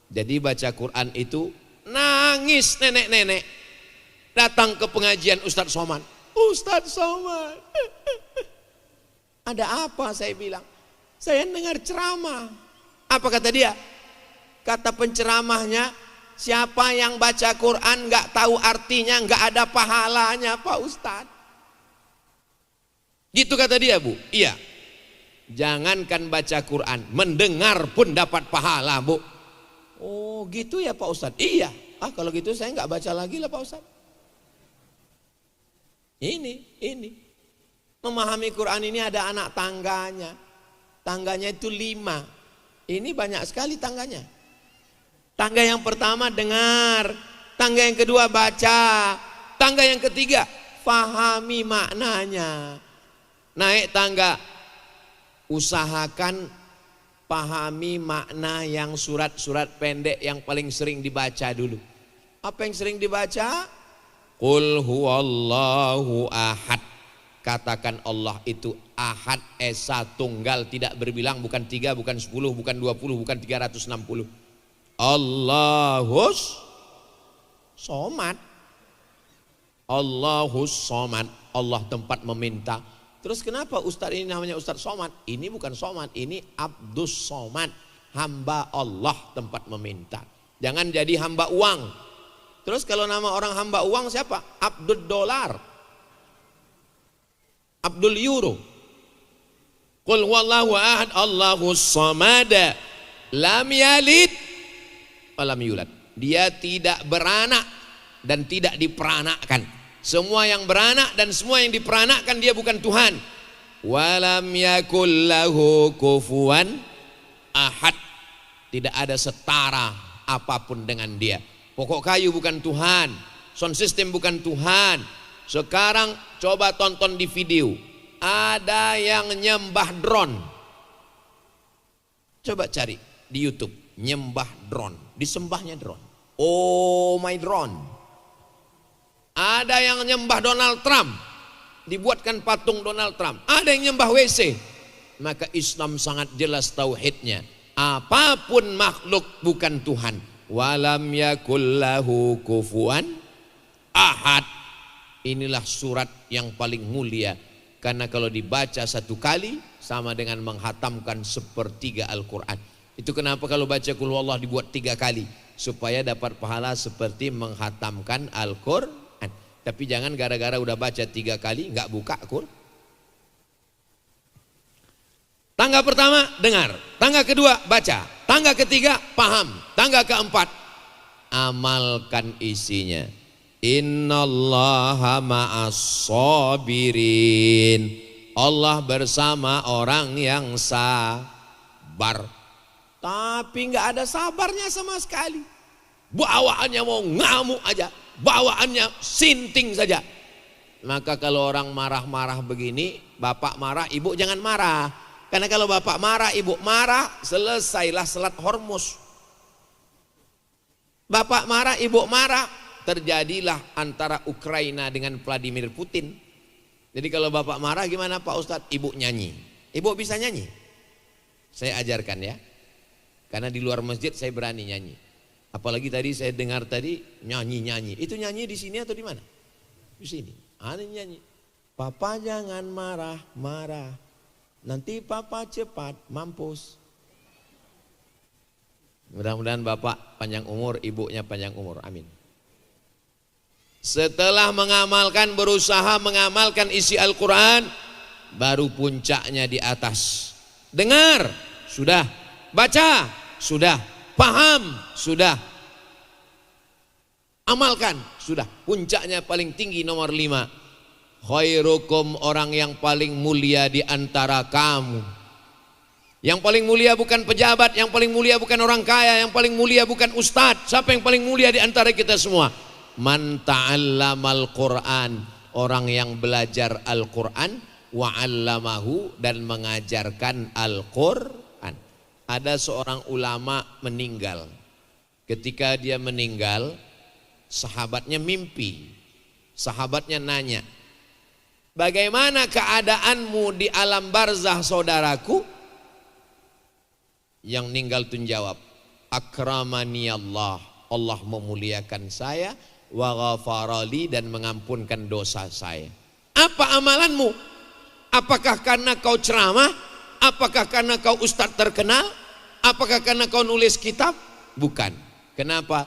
Jadi baca Quran itu nangis nenek-nenek datang ke pengajian Ustadz Somad. Ustadz Somad, ada apa? Saya bilang, saya dengar ceramah. Apa kata dia? Kata penceramahnya, siapa yang baca Quran gak tahu artinya, gak ada pahalanya Pak Ustadz. Gitu kata dia, Bu. Iya, jangankan baca Quran, mendengar pun dapat pahala, Bu. Oh gitu ya Pak Ustadz. Iya. Kalau gitu saya nggak baca lagi lah Pak Ustadz. Ini memahami Quran ini ada anak tangganya. Tangganya itu 5. Ini banyak sekali tangganya. Tangga yang pertama dengar, tangga yang kedua baca, tangga yang ketiga pahami maknanya. Naik tangga, usahakan pahami makna yang surat-surat pendek yang paling sering dibaca dulu. Apa yang sering dibaca? Qul huwallahu ahad. Katakan Allah itu Ahad, Esa, Tunggal, tidak berbilang, bukan 3, bukan 10, bukan 20, bukan 360. Allahus Somad. Allahus Somad, Allah tempat meminta. Terus kenapa Ustadz ini namanya Ustadz Somad? Ini bukan Somad, ini Abdus Somad, hamba Allah tempat meminta. Jangan jadi hamba uang. Terus kalau nama orang hamba uang siapa? Abdul Dolar, Abdul Euro. Qul huwallahu ahad, Allahus Samad, lam yalid walam yulad. Dia tidak beranak dan tidak diperanakkan. Semua yang beranak dan semua yang diperanakkan dia bukan Tuhan. Walam yakul lahu kufuwan ahad. Tidak ada setara apapun dengan dia. Pokok kayu bukan Tuhan, sound system bukan Tuhan. Sekarang coba tonton di video, ada yang nyembah drone. Coba cari di YouTube, nyembah drone, disembahnya drone. Oh my drone. Ada yang nyembah Donald Trump, dibuatkan patung Donald Trump. Ada yang nyembah WC. Maka Islam sangat jelas tauhidnya. Apapun makhluk bukan Tuhan. Walam yakullahu kufuwan ahad. Inilah surat yang paling mulia, karena kalau dibaca satu kali sama dengan menghatamkan sepertiga Al-Quran. Itu kenapa kalau baca Qul Huwallah dibuat 3 kali, supaya dapat pahala seperti menghatamkan Al-Quran. Tapi jangan gara-gara udah baca 3 kali nggak buka Quran. Tangga pertama dengar, tangga kedua baca, tangga ketiga paham, tangga keempat amalkan isinya. Innallaha ma'as sabirin. Allah bersama orang yang sabar. Tapi nggak ada sabarnya sama sekali. Bawaannya mau ngamuk aja, bawaannya sinting saja. Maka kalau orang marah-marah begini, bapak marah, ibu jangan marah. Karena kalau bapak marah, ibu marah, selesailah selat Hormuz. Bapak marah, ibu marah, terjadilah antara Ukraina dengan Vladimir Putin. Jadi kalau bapak marah gimana Pak Ustadz? Ibu nyanyi. Ibu bisa nyanyi? Saya ajarkan ya. Karena di luar masjid saya berani nyanyi. Apalagi tadi saya dengar tadi nyanyi-nyanyi. Itu nyanyi di sini atau di mana? Di sini. Aneh nyanyi. Papa jangan marah-marah. Nanti papa cepat mampus. Mudah-mudahan bapak panjang umur, ibunya panjang umur. Amin. Setelah mengamalkan, berusaha mengamalkan isi Al-Quran, baru puncaknya di atas. Dengar, sudah. Baca, sudah. Paham, sudah. Amalkan, sudah. Puncaknya paling tinggi nomor 5. Khairukum, orang yang paling mulia di antara kamu. Yang paling mulia bukan pejabat, yang paling mulia bukan orang kaya, yang paling mulia bukan ustadz. Siapa yang paling mulia di antara kita semua? Man ta'allamal Qur'an, orang yang belajar Al-Qur'an, wa 'allamahu, dan mengajarkan Al-Qur'an. Ada seorang ulama meninggal. Ketika dia meninggal, sahabatnya mimpi. Sahabatnya nanya, bagaimana keadaanmu di alam barzah saudaraku? Yang meninggal itu jawab, akramani Allah, Allah memuliakan saya, wa ghafarali, dan mengampunkan dosa saya. Apa amalanmu? Apakah karena kau ceramah? Apakah karena kau ustadz terkenal? Apakah karena kau nulis kitab? Bukan. Kenapa?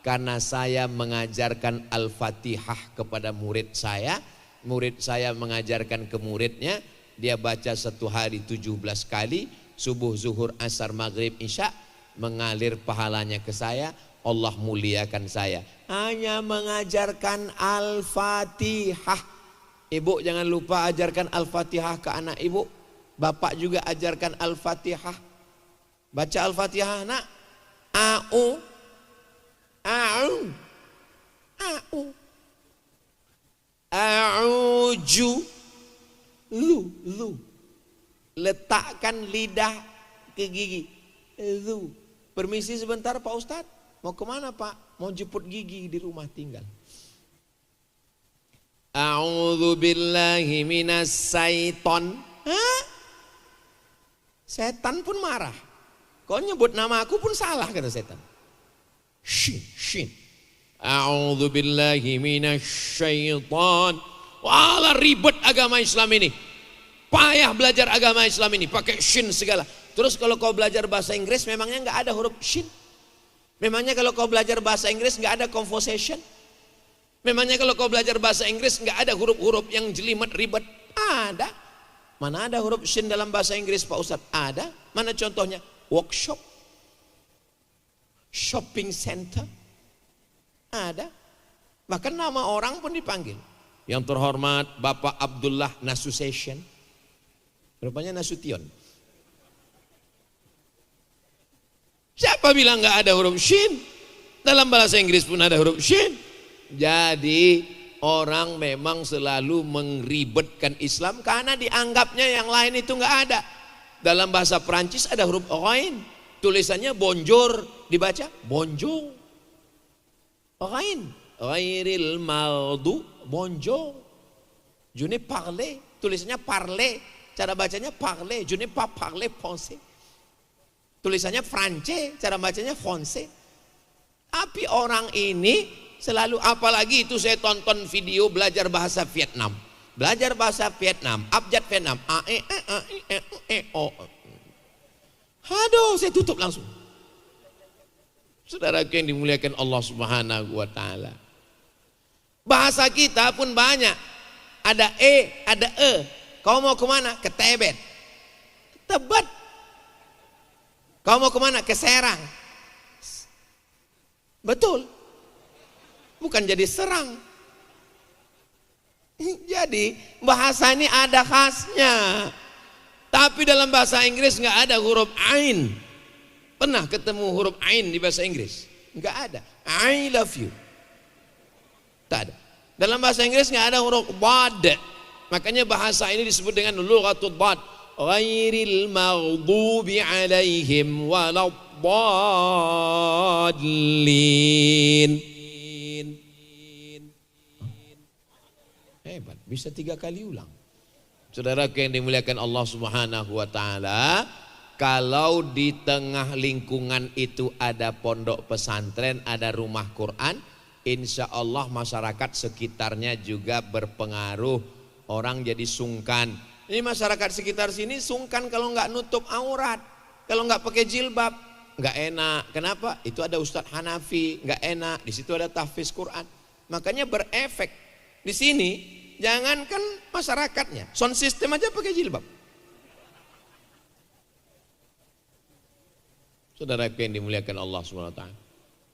Karena saya mengajarkan Al-Fatihah kepada murid saya. Murid saya mengajarkan ke muridnya, dia baca 1 hari 17 kali, subuh, zuhur, asar, maghrib, isya, mengalir pahalanya ke saya. Allah muliakan saya. Hanya mengajarkan Al-Fatihah. Ibu jangan lupa ajarkan Al-Fatihah ke anak ibu. Bapak juga ajarkan Al-Fatihah. Baca Al-Fatihah nak. A'u, a'u, a'u, a'uju, lu. Letakkan lidah ke gigi. Lu. Permisi sebentar Pak Ustadz. Mau kemana Pak? Mau jemput gigi di rumah tinggal. A'udzu billahi minas syaiton. Hah? Setan pun marah. Kau nyebut nama aku pun salah, kata setan. Shin, shin. A'udzu billahi minasyaiton. Walah, ribet agama Islam ini. Payah belajar agama Islam ini, pakai shin segala. Terus kalau kau belajar bahasa Inggris, memangnya nggak ada huruf shin? Memangnya kalau kau belajar bahasa Inggris nggak ada conversation? Memangnya kalau kau belajar bahasa Inggris nggak ada huruf-huruf yang jelimet ribet? Ada. Mana ada huruf shin dalam bahasa Inggris, Pak Ustadz? Ada. Mana contohnya? Workshop, shopping center, ada. Bahkan nama orang pun dipanggil. Yang terhormat Bapak Abdullah Nasution. Rupanya Nasution. Siapa bilang nggak ada huruf shin? Dalam bahasa Inggris pun ada huruf shin. Jadi orang memang selalu mengribetkan Islam karena dianggapnya yang lain itu nggak ada. Dalam bahasa Perancis ada huruf Ain, tulisannya bonjour, dibaca bonjour. Ain, ghairil maghdu, bonjour. Je ne parle, tulisannya parler, cara bacanya parler, je ne pas parler français. Tulisannya France, cara bacanya français. Tapi orang ini selalu, apalagi itu saya tonton video belajar bahasa Vietnam. Belajar bahasa Vietnam, abjad Vietnam. O. Aduh, saya tutup langsung. Saudaraku yang dimuliakan Allah Subhanahu wa taala. Bahasa kita pun banyak. Ada ada e. Kau mau kemana? Ke Tebet. Tebet. Kau mau kemana? Ke Serang. Betul. Bukan jadi serang. Jadi bahasa ini ada khasnya. Tapi dalam bahasa Inggris nggak ada huruf ain. Pernah ketemu huruf ain di bahasa Inggris? Nggak ada. I love you. Tak ada. Dalam bahasa Inggris nggak ada huruf bad. Makanya bahasa ini disebut dengan lughatul bad. Ghairil maghdubi alaihim waladdallin. Hebat, bisa 3 kali ulang. Saudaraku yang dimuliakan Allah Subhanahu wa taala, kalau di tengah lingkungan itu ada pondok pesantren, ada rumah Quran, insya Allah masyarakat sekitarnya juga berpengaruh. Orang jadi sungkan. Ini masyarakat sekitar sini sungkan kalau nggak nutup aurat, kalau nggak pakai jilbab, nggak enak. Kenapa? Itu ada Ustadz Hanafi, nggak enak. Di situ ada tahfiz Quran. Makanya berefek. Di sini jangankan masyarakatnya, sound system aja pakai jilbab. Saudara yang dimuliakan Allah SWT.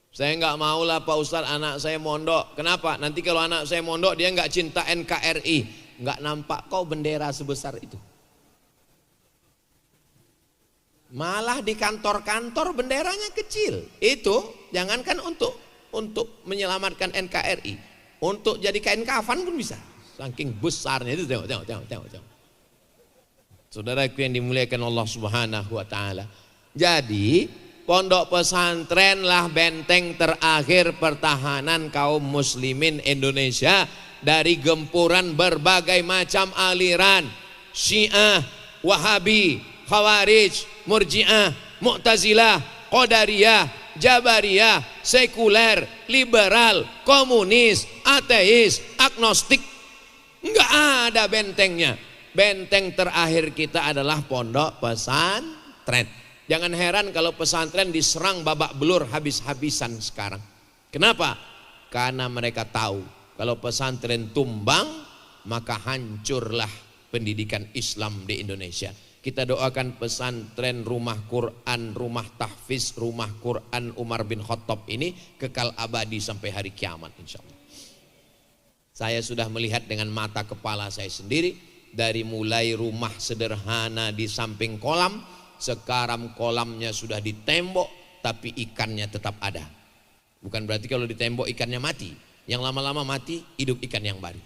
Saya nggak mau lah Pak Ustadz anak saya mondok. Kenapa? Nanti kalau anak saya mondok dia nggak cinta NKRI. Nggak nampak kau bendera sebesar itu. Malah di kantor-kantor benderanya kecil. Itu jangankan untuk menyelamatkan NKRI, untuk jadi kain kafan pun bisa. Saking besarnya itu, tengok. Saudaraku yang dimuliakan Allah Subhanahu wa taala. Jadi, pondok pesantren lah benteng terakhir pertahanan kaum muslimin Indonesia dari gempuran berbagai macam aliran, Syiah, Wahabi, Khawarij, Murji'ah, Mu'tazilah, Qadariyah, Jabariyah, sekuler, liberal, komunis, ateis, agnostik. Enggak ada bentengnya. Benteng terakhir kita adalah pondok pesantren. Jangan heran kalau pesantren diserang babak belur habis-habisan sekarang. Kenapa? Karena mereka tahu kalau pesantren tumbang maka hancurlah pendidikan Islam di Indonesia. Kita doakan pesantren Rumah Quran, Rumah Tahfiz, Rumah Quran Umar bin Khattab ini kekal abadi sampai hari kiamat insyaallah. Saya sudah melihat dengan mata kepala saya sendiri, dari mulai rumah sederhana di samping kolam, sekarang kolamnya sudah ditembok tapi ikannya tetap ada. Bukan berarti kalau ditembok ikannya mati, yang lama-lama mati hidup ikan yang baru.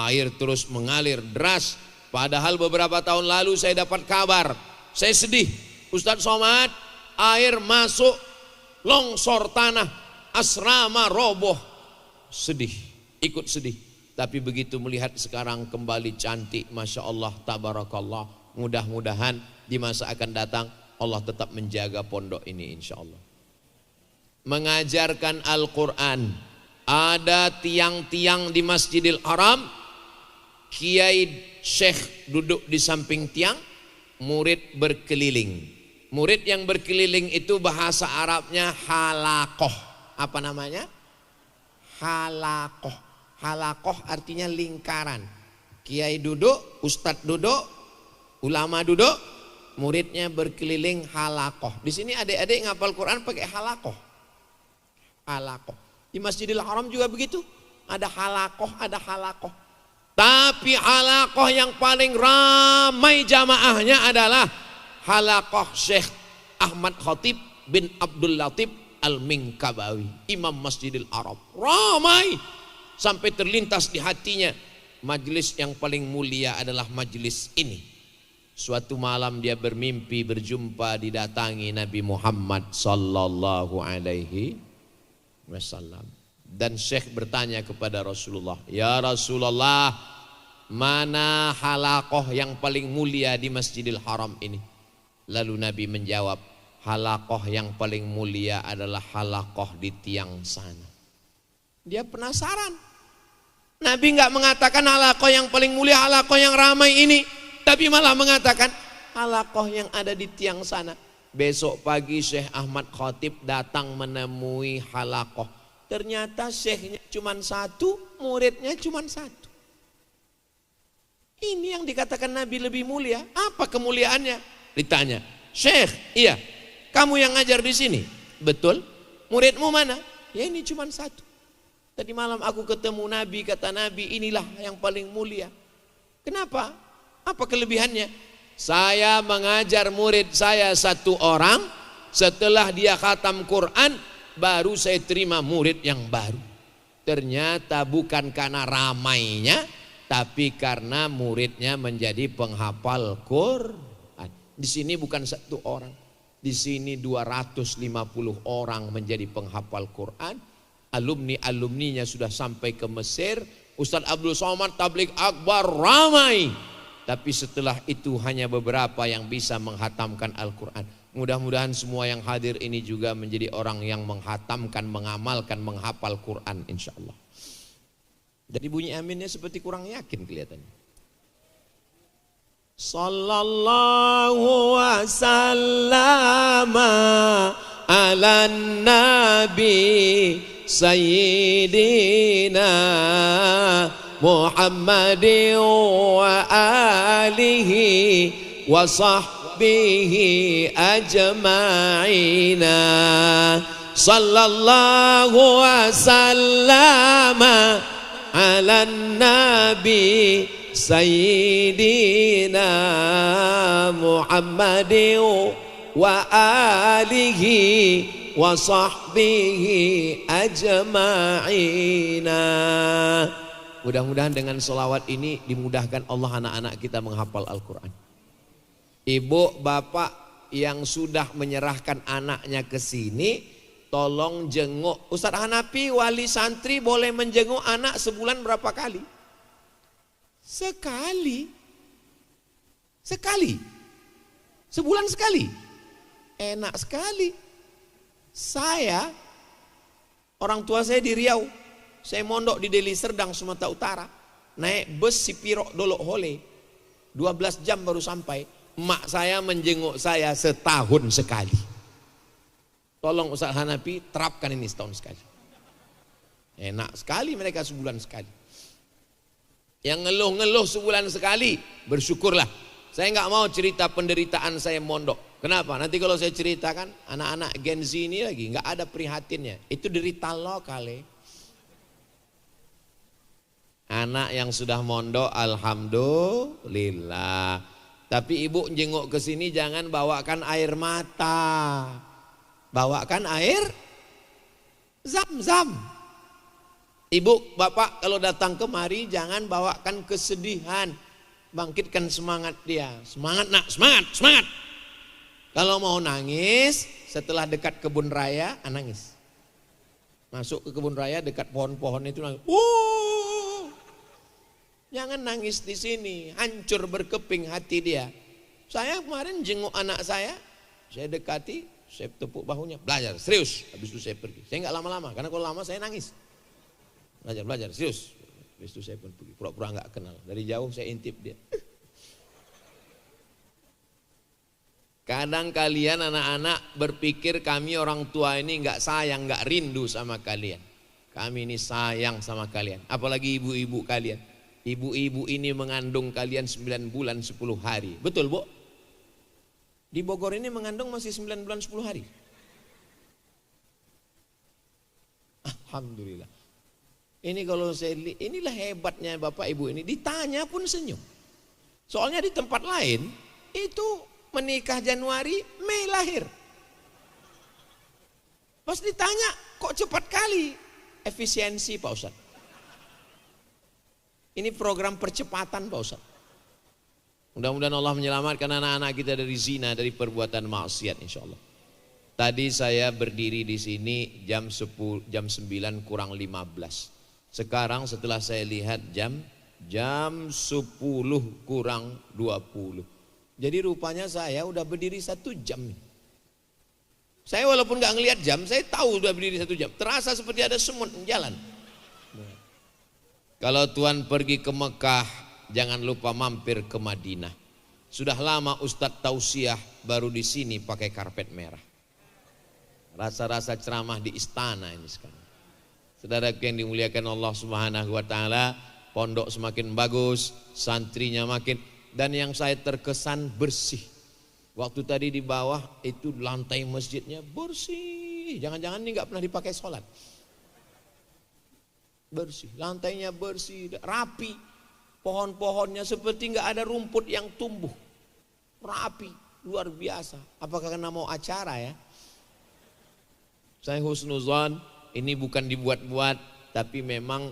Air terus mengalir deras. Padahal beberapa tahun lalu saya dapat kabar, saya sedih, Ustadz Somad, air masuk, longsor tanah, asrama roboh. Sedih, ikut sedih. Tapi begitu melihat sekarang kembali cantik, Masya Allah, tabarakallah. Mudah-mudahan di masa akan datang Allah tetap menjaga pondok ini insya Allah. Mengajarkan Al-Quran. Ada tiang-tiang di Masjidil Haram, kiai syekh duduk di samping tiang, murid berkeliling. Murid yang berkeliling itu bahasa Arabnya halakoh. Apa namanya? Halakoh. Halakoh artinya lingkaran. Kiai duduk, ustadz duduk, ulama duduk, muridnya berkeliling halakoh. Di sini adik-adik ngapal Quran pakai halakoh. Halakoh. Di Masjidil Haram juga begitu. Ada halakoh, ada halakoh. Tapi halakoh yang paling ramai jamaahnya adalah halakoh Syekh Ahmad Khatib bin Abdul Latif Al-Minkabawi, Imam Masjidil Haram. Ramai sampai terlintas di hatinya, majelis yang paling mulia adalah majelis ini. Suatu malam dia bermimpi berjumpa didatangi Nabi Muhammad sallallahu alaihi wasallam. Dan Syekh bertanya kepada Rasulullah, "Ya Rasulullah, mana halakoh yang paling mulia di Masjidil Haram ini?" Lalu Nabi menjawab, "Halakoh yang paling mulia adalah halakoh di tiang sana." Dia penasaran. Nabi enggak mengatakan halakoh yang paling mulia, halakoh yang ramai ini, tapi malah mengatakan halakoh yang ada di tiang sana. Besok pagi Syekh Ahmad Khatib datang menemui halakoh. Ternyata syekhnya cuma satu, muridnya cuma satu. Ini yang dikatakan Nabi lebih mulia. Apa kemuliaannya? Ditanya, "Syekh, iya, kamu yang ngajar di sini?" "Betul." "Muridmu mana?" "Ya ini cuma satu. Tadi malam aku ketemu Nabi, kata Nabi inilah yang paling mulia." "Kenapa? Apa kelebihannya?" "Saya mengajar murid saya satu orang, setelah dia khatam Quran, baru saya terima murid yang baru. Ternyata bukan karena ramainya, tapi karena muridnya menjadi penghafal Quran." Di sini bukan satu orang, di sini 250 orang menjadi penghafal Quran. Alumni-alumninya sudah sampai ke Mesir. Ustadz Abdul Somad tabligh akbar ramai. Tapi setelah itu hanya beberapa yang bisa menghatamkan Al-Quran. Mudah-mudahan semua yang hadir ini juga menjadi orang yang menghatamkan, mengamalkan, menghafal Quran insya Allah. Jadi bunyi aminnya seperti kurang yakin kelihatannya. Sallallahu wasallam ala nabi sayyidina Muhammadin wa alihi wa sahbihi ajma'ina. Sallallahu wasallam ala nabi sayyidina Muhammadin wa alihi wa sahbihi ajma'ina. Mudah-mudahan dengan selawat ini dimudahkan Allah anak-anak kita menghafal Al-Quran. Ibu, bapak yang sudah menyerahkan anaknya ke sini, tolong jenguk. Ustaz Hanafi, wali santri boleh menjenguk anak sebulan berapa kali? Sekali. Sekali. Sebulan sekali. Enak sekali. Saya, orang tua saya di Riau, saya mondok di Deli Serdang, Sumatera Utara. Naik bus Sipirok Dolok Hole, 12 jam baru sampai. Emak saya menjenguk saya setahun sekali. Tolong Ustaz Hanafi terapkan ini setahun sekali. Enak sekali mereka sebulan sekali. Yang ngeluh-ngeluh sebulan sekali, bersyukurlah. Saya nggak mau cerita penderitaan saya mondok. Kenapa? Nanti kalau saya ceritakan anak-anak Gen Z ini lagi nggak ada prihatinnya. Itu derita lokal ya. Anak yang sudah mondok, alhamdulillah. Tapi ibu jenguk ke sini jangan bawakan air mata, bawakan air zam-zam. Ibu, bapak kalau datang kemari jangan bawakan kesedihan, bangkitkan semangat dia. Semangat nak, semangat, semangat. Kalau mau nangis, setelah dekat kebun raya, nangis. Masuk ke kebun raya dekat pohon-pohon itu nangis. Jangan nangis di sini, hancur berkeping hati dia. Saya kemarin jenguk anak saya dekati, saya tepuk bahunya, belajar, serius. Habis itu saya pergi. Saya nggak lama-lama, karena kalau lama saya nangis. Belajar, serius. Habis itu saya pun pergi, pura-pura nggak kenal. Dari jauh saya intip dia. Kadang kalian anak-anak berpikir kami orang tua ini nggak sayang, nggak rindu sama kalian. Kami ini sayang sama kalian, apalagi ibu-ibu kalian. Ibu-ibu ini mengandung kalian 9 bulan 10 hari. Betul, Bu? Di Bogor ini mengandung masih 9 bulan 10 hari. Alhamdulillah. Ini kalau saya lihat, inilah hebatnya Bapak Ibu ini, ditanya pun senyum. Soalnya di tempat lain itu menikah Januari, Mei lahir. Pas ditanya, kok cepat kali? Efisiensi Pak Ustadz. Ini program percepatan Pak Ustadz. Mudah-mudahan Allah menyelamatkan anak-anak kita dari zina, dari perbuatan maksiat insya Allah. Tadi saya berdiri di sini jam 9 kurang 15. Sekarang setelah saya lihat jam 10 kurang 20. Jadi rupanya saya udah berdiri 1 jam. Saya walaupun gak ngelihat jam, saya tahu udah berdiri 1 jam. Terasa seperti ada semut jalan. Kalau Tuhan pergi ke Mekah, jangan lupa mampir ke Madinah. Sudah lama Ustadz tausiah baru di sini pakai karpet merah. Rasa-rasa ceramah di istana ini sekarang. Saudaraku yang dimuliakan Allah Subhanahu wa taala, pondok semakin bagus, santrinya makin, dan yang saya terkesan bersih. Waktu tadi di bawah itu lantai masjidnya bersih. Jangan-jangan ini nggak pernah dipakai sholat. Bersih, lantainya bersih, rapi. Pohon-pohonnya seperti nggak ada rumput yang tumbuh. Rapi, luar biasa. Apakah karena mau acara ya? Saya husnuzon, ini bukan dibuat-buat, tapi memang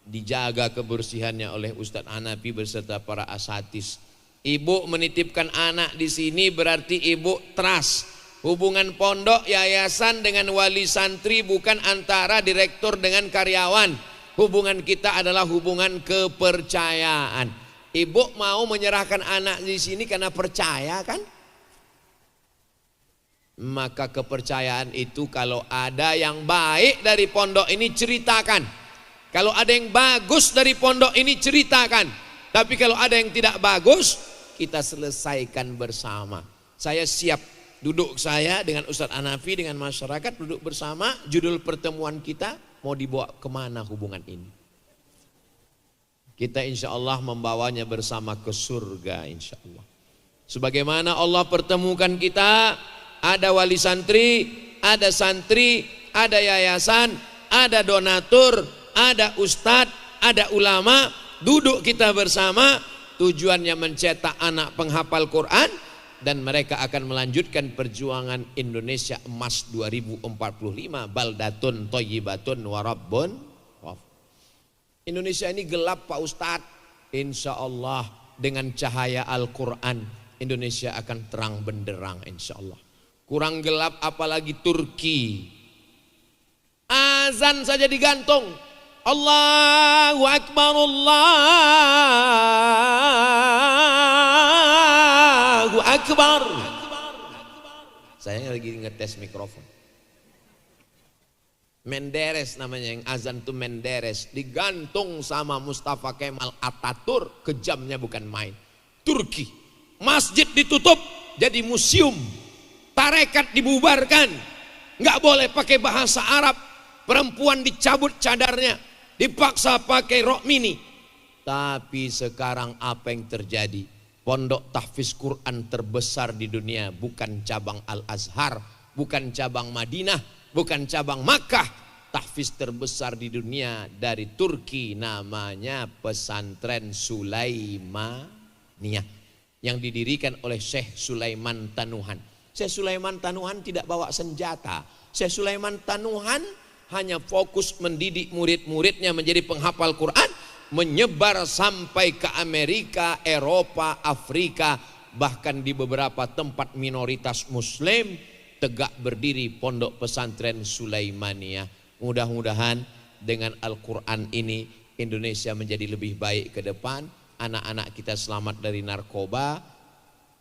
dijaga kebersihannya oleh Ustadz Hanafi beserta para asatis. Ibu menitipkan anak di sini berarti ibu trust. Hubungan pondok, yayasan dengan wali santri bukan antara direktur dengan karyawan. Hubungan kita adalah hubungan kepercayaan. Ibu mau menyerahkan anak di sini karena percaya kan? Maka kepercayaan itu kalau ada yang baik dari pondok ini ceritakan. Kalau ada yang bagus dari pondok ini ceritakan. Tapi kalau ada yang tidak bagus, kita selesaikan bersama. Saya siap duduk saya dengan Ustadz Hanafi, dengan masyarakat duduk bersama. Judul pertemuan kita, mau dibawa kemana hubungan ini? Kita insya Allah membawanya bersama ke surga insya Allah. Sebagaimana Allah pertemukan kita, ada wali santri, ada yayasan, ada donatur, ada ustadz, ada ulama, duduk kita bersama, tujuannya mencetak anak penghafal Quran, dan mereka akan melanjutkan perjuangan Indonesia emas 2045, baldatun thayyibatun warabbun. Indonesia ini gelap Pak Ustadz. Insya Allah dengan cahaya Al-Quran Indonesia akan terang benderang insya Allah. Kurang gelap apalagi Turki. Azan saja digantung. Allahu Akbar, Allahu Akbar. Saya lagi ngetes mikrofon. Menderes namanya, yang azan tuh Menderes, digantung sama Mustafa Kemal Ataturk, kejamnya bukan main. Turki, masjid ditutup jadi museum, tarekat dibubarkan, nggak boleh pakai bahasa Arab, perempuan dicabut cadarnya, dipaksa pakai rok mini. Tapi sekarang apa yang terjadi? Pondok tahfiz Quran terbesar di dunia bukan cabang Al-Azhar, bukan cabang Madinah, bukan cabang Makkah. Tahfiz terbesar di dunia dari Turki, namanya Pesantren Sulaimaniyah, yang didirikan oleh Syekh Sulaiman Tanuhan. Syekh Sulaiman Tanuhan tidak bawa senjata. Syekh Sulaiman Tanuhan hanya fokus mendidik murid-muridnya menjadi penghafal Quran, menyebar sampai ke Amerika, Eropa, Afrika, bahkan di beberapa tempat minoritas Muslim tegak berdiri pondok pesantren Sulaimaniyah. Mudah-mudahan dengan Al-Quran ini Indonesia menjadi lebih baik ke depan, anak-anak kita selamat dari narkoba,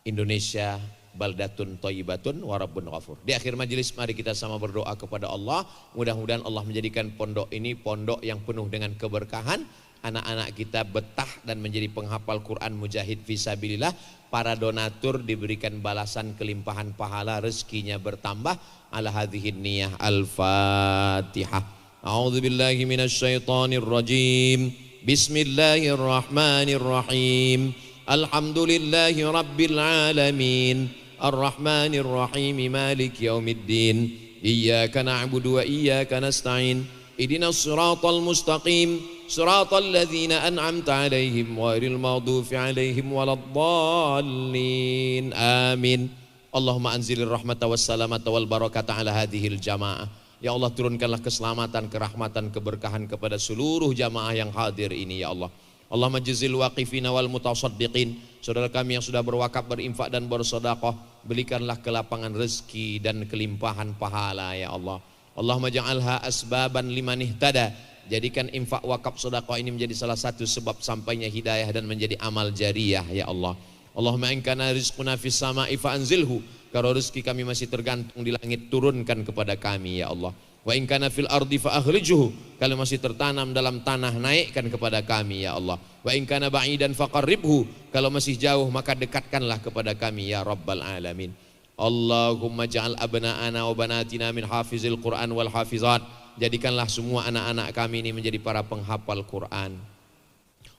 Indonesia baldatun thayyibatun wa rabbun ghafur. Di akhir majelis mari kita sama berdoa kepada Allah, mudah-mudahan Allah menjadikan pondok ini pondok yang penuh dengan keberkahan, anak-anak kita betah dan menjadi penghafal Quran mujahid fisabilillah, para donatur diberikan balasan kelimpahan pahala, rezekinya bertambah. Ala hadhihi niyah. Al-Fatihah. A'udzu billahi minasyaitonir rajim. Bismillahirrahmanirrahim. Alhamdulillahi rabbil alamin. Arrahmanir rahim. Maliki yaumiddin. Iyyaka na'budu wa iyyaka nasta'in. Ihdinas siratal mustaqim. Siratal ladzina an'amta 'alaihim ghairil maghdubi 'alaihim waladdallin. Amin. Allahumma anzilir rahmata wassalamata wal barakata ala hadhil jamaah. Ya Allah, turunkanlah keselamatan, kerahmatan, keberkahan kepada seluruh jamaah yang hadir ini ya Allah. Allahumma jazil waqifina wal mutasaddiqin. Saudara kami yang sudah berwakaf, berinfak dan bersedekah, berikanlah kelapangan rezeki dan kelimpahan pahala ya Allah. Allahumma ja'alha asbaban liman ihtada. Jadikan infak, wakaf, sedekah ini menjadi salah satu sebab sampainya hidayah dan menjadi amal jariyah ya Allah. Allahumma in kana rizquna fis sama'i fa anzilhu. Kalau rezeki kami masih tergantung di langit, turunkan kepada kami ya Allah. Wa in kana fil ardi fa akhrijhu. Kalau masih tertanam dalam tanah, naikkan kepada kami ya Allah. Wa in kana ba'idan faqarribhu. Kalau masih jauh maka dekatkanlah kepada kami ya rabbal alamin. Allahumma ja'al abna'ana wa banatina min hafizil Qur'an wal hafizat. Jadikanlah semua anak-anak kami ini menjadi para penghafal Quran.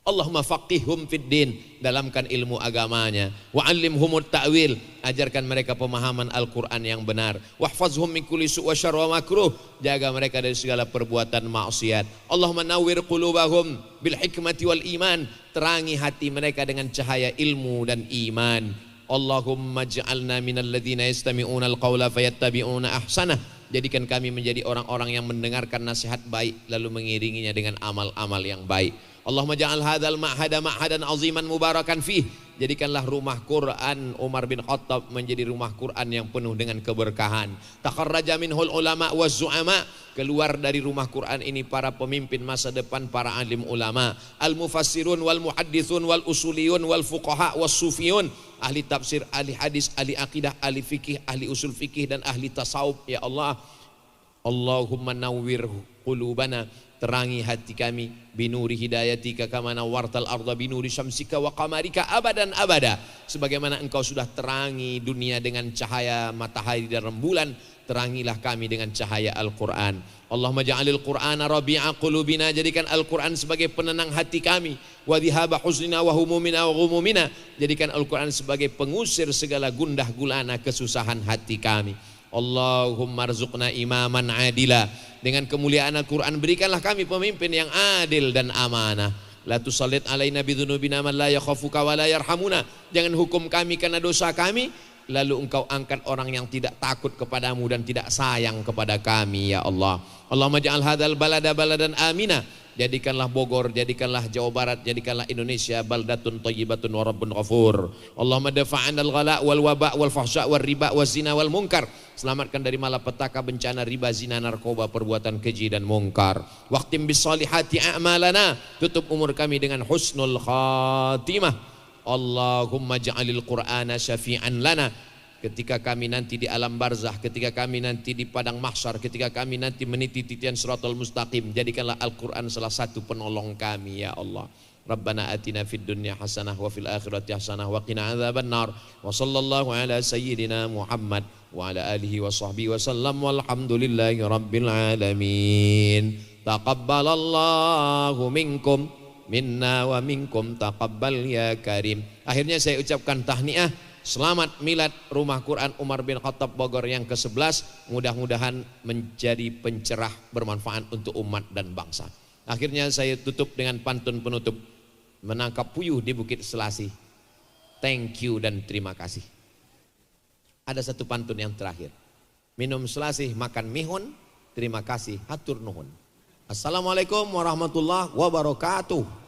Allahumma faqihhum fid din, dalamkan ilmu agamanya. Wa 'allimhumut ta'wil, ajarkan mereka pemahaman Al-Qur'an yang benar. Wahfazhum min kulli su' wa syarr wa makruh, jaga mereka dari segala perbuatan maksiat. Allahumma nawwir qulubahum bil hikmati wal iman, terangi hati mereka dengan cahaya ilmu dan iman. Allahumma ij'alna minal ladzina yastami'una al-qaula fayattabi'una ahsanah. Jadikan kami menjadi orang-orang yang mendengarkan nasihat baik lalu mengiringinya dengan amal-amal yang baik. Allahumma ja'al hadzal ma'hada ma'hadan aziman mubarakan fih. Jadikanlah rumah Quran Umar bin Khattab menjadi rumah Quran yang penuh dengan keberkahan. Takharraja minhul ulama waz zu'ama, keluar dari rumah Quran ini para pemimpin masa depan, para alim ulama, al mufassirun wal muhadditsun wal usuliyun wal fuqaha was sufiyun, ahli tafsir, ahli hadis, ahli akidah, ahli fikih, ahli usul fikih dan ahli tasawuf ya Allah. Allahumma nawwir qulubana, terangi hati kami, binuri hidayatika kama nawwartal arda binuri syamsika wa qamarika abadan abada. Sebagaimana engkau sudah terangi dunia dengan cahaya matahari dan rembulan, terangilah kami dengan cahaya Al-Quran. Allahumma ja'alil Qur'ana rabi'a qulubina, jadikan Al-Quran sebagai penenang hati kami. Wa dhihaba huznina wa humumina wa ghumumina, jadikan Al-Quran sebagai pengusir segala gundah gulana kesusahan hati kami. Allahumma rzuqna imaman adila, dengan kemuliaan Al-Quran berikanlah kami pemimpin yang adil dan amanah. La tusallit alaina bidhunubina man la yakhafuka wa la yarhamuna, jangan hukum kami karena dosa kami lalu engkau angkat orang yang tidak takut kepadamu dan tidak sayang kepada kami ya Allah. Allahumma ja'al hadzal balada baladan amina, jadikanlah Bogor, jadikanlah Jawa Barat, jadikanlah Indonesia baldatun thayyibatun wa rabbun ghafur. Allahumma dafa'anal ghala wal waba wal fahsya wal riba waz zina wal munkar, selamatkan dari malapetaka, bencana, riba, zina, narkoba, perbuatan keji dan mungkar. Waqtim bis salihati a'malana, tutup umur kami dengan husnul khatimah. Allahumma ja'alil Qur'ana syafi'an lana, ketika kami nanti di alam barzah, ketika kami nanti di padang mahsyar, ketika kami nanti meniti titian siratal mustaqim, jadikanlah Al-Quran salah satu penolong kami ya Allah. Rabbana atina fid dunya hasanah wa fil akhirati hasanah wa qina adzabannar. Wa sallallahu ala sayyidina Muhammad wa ala alihi wa sahbihi wa sallam walhamdulillahi rabbil alamin. Taqabbalallahu minkum minna wa minkum taqabbal ya karim. Akhirnya saya ucapkan tahniah, selamat milad Rumah Quran Umar bin Khattab Bogor yang ke-11. Mudah-mudahan menjadi pencerah, bermanfaat untuk umat dan bangsa. Akhirnya saya tutup dengan pantun penutup. Menangkap puyuh di Bukit Selasih, thank you dan terima kasih. Ada satu pantun yang terakhir. Minum selasih, makan mihun, terima kasih, hatur nuhun. Assalamualaikum warahmatullahi wabarakatuh.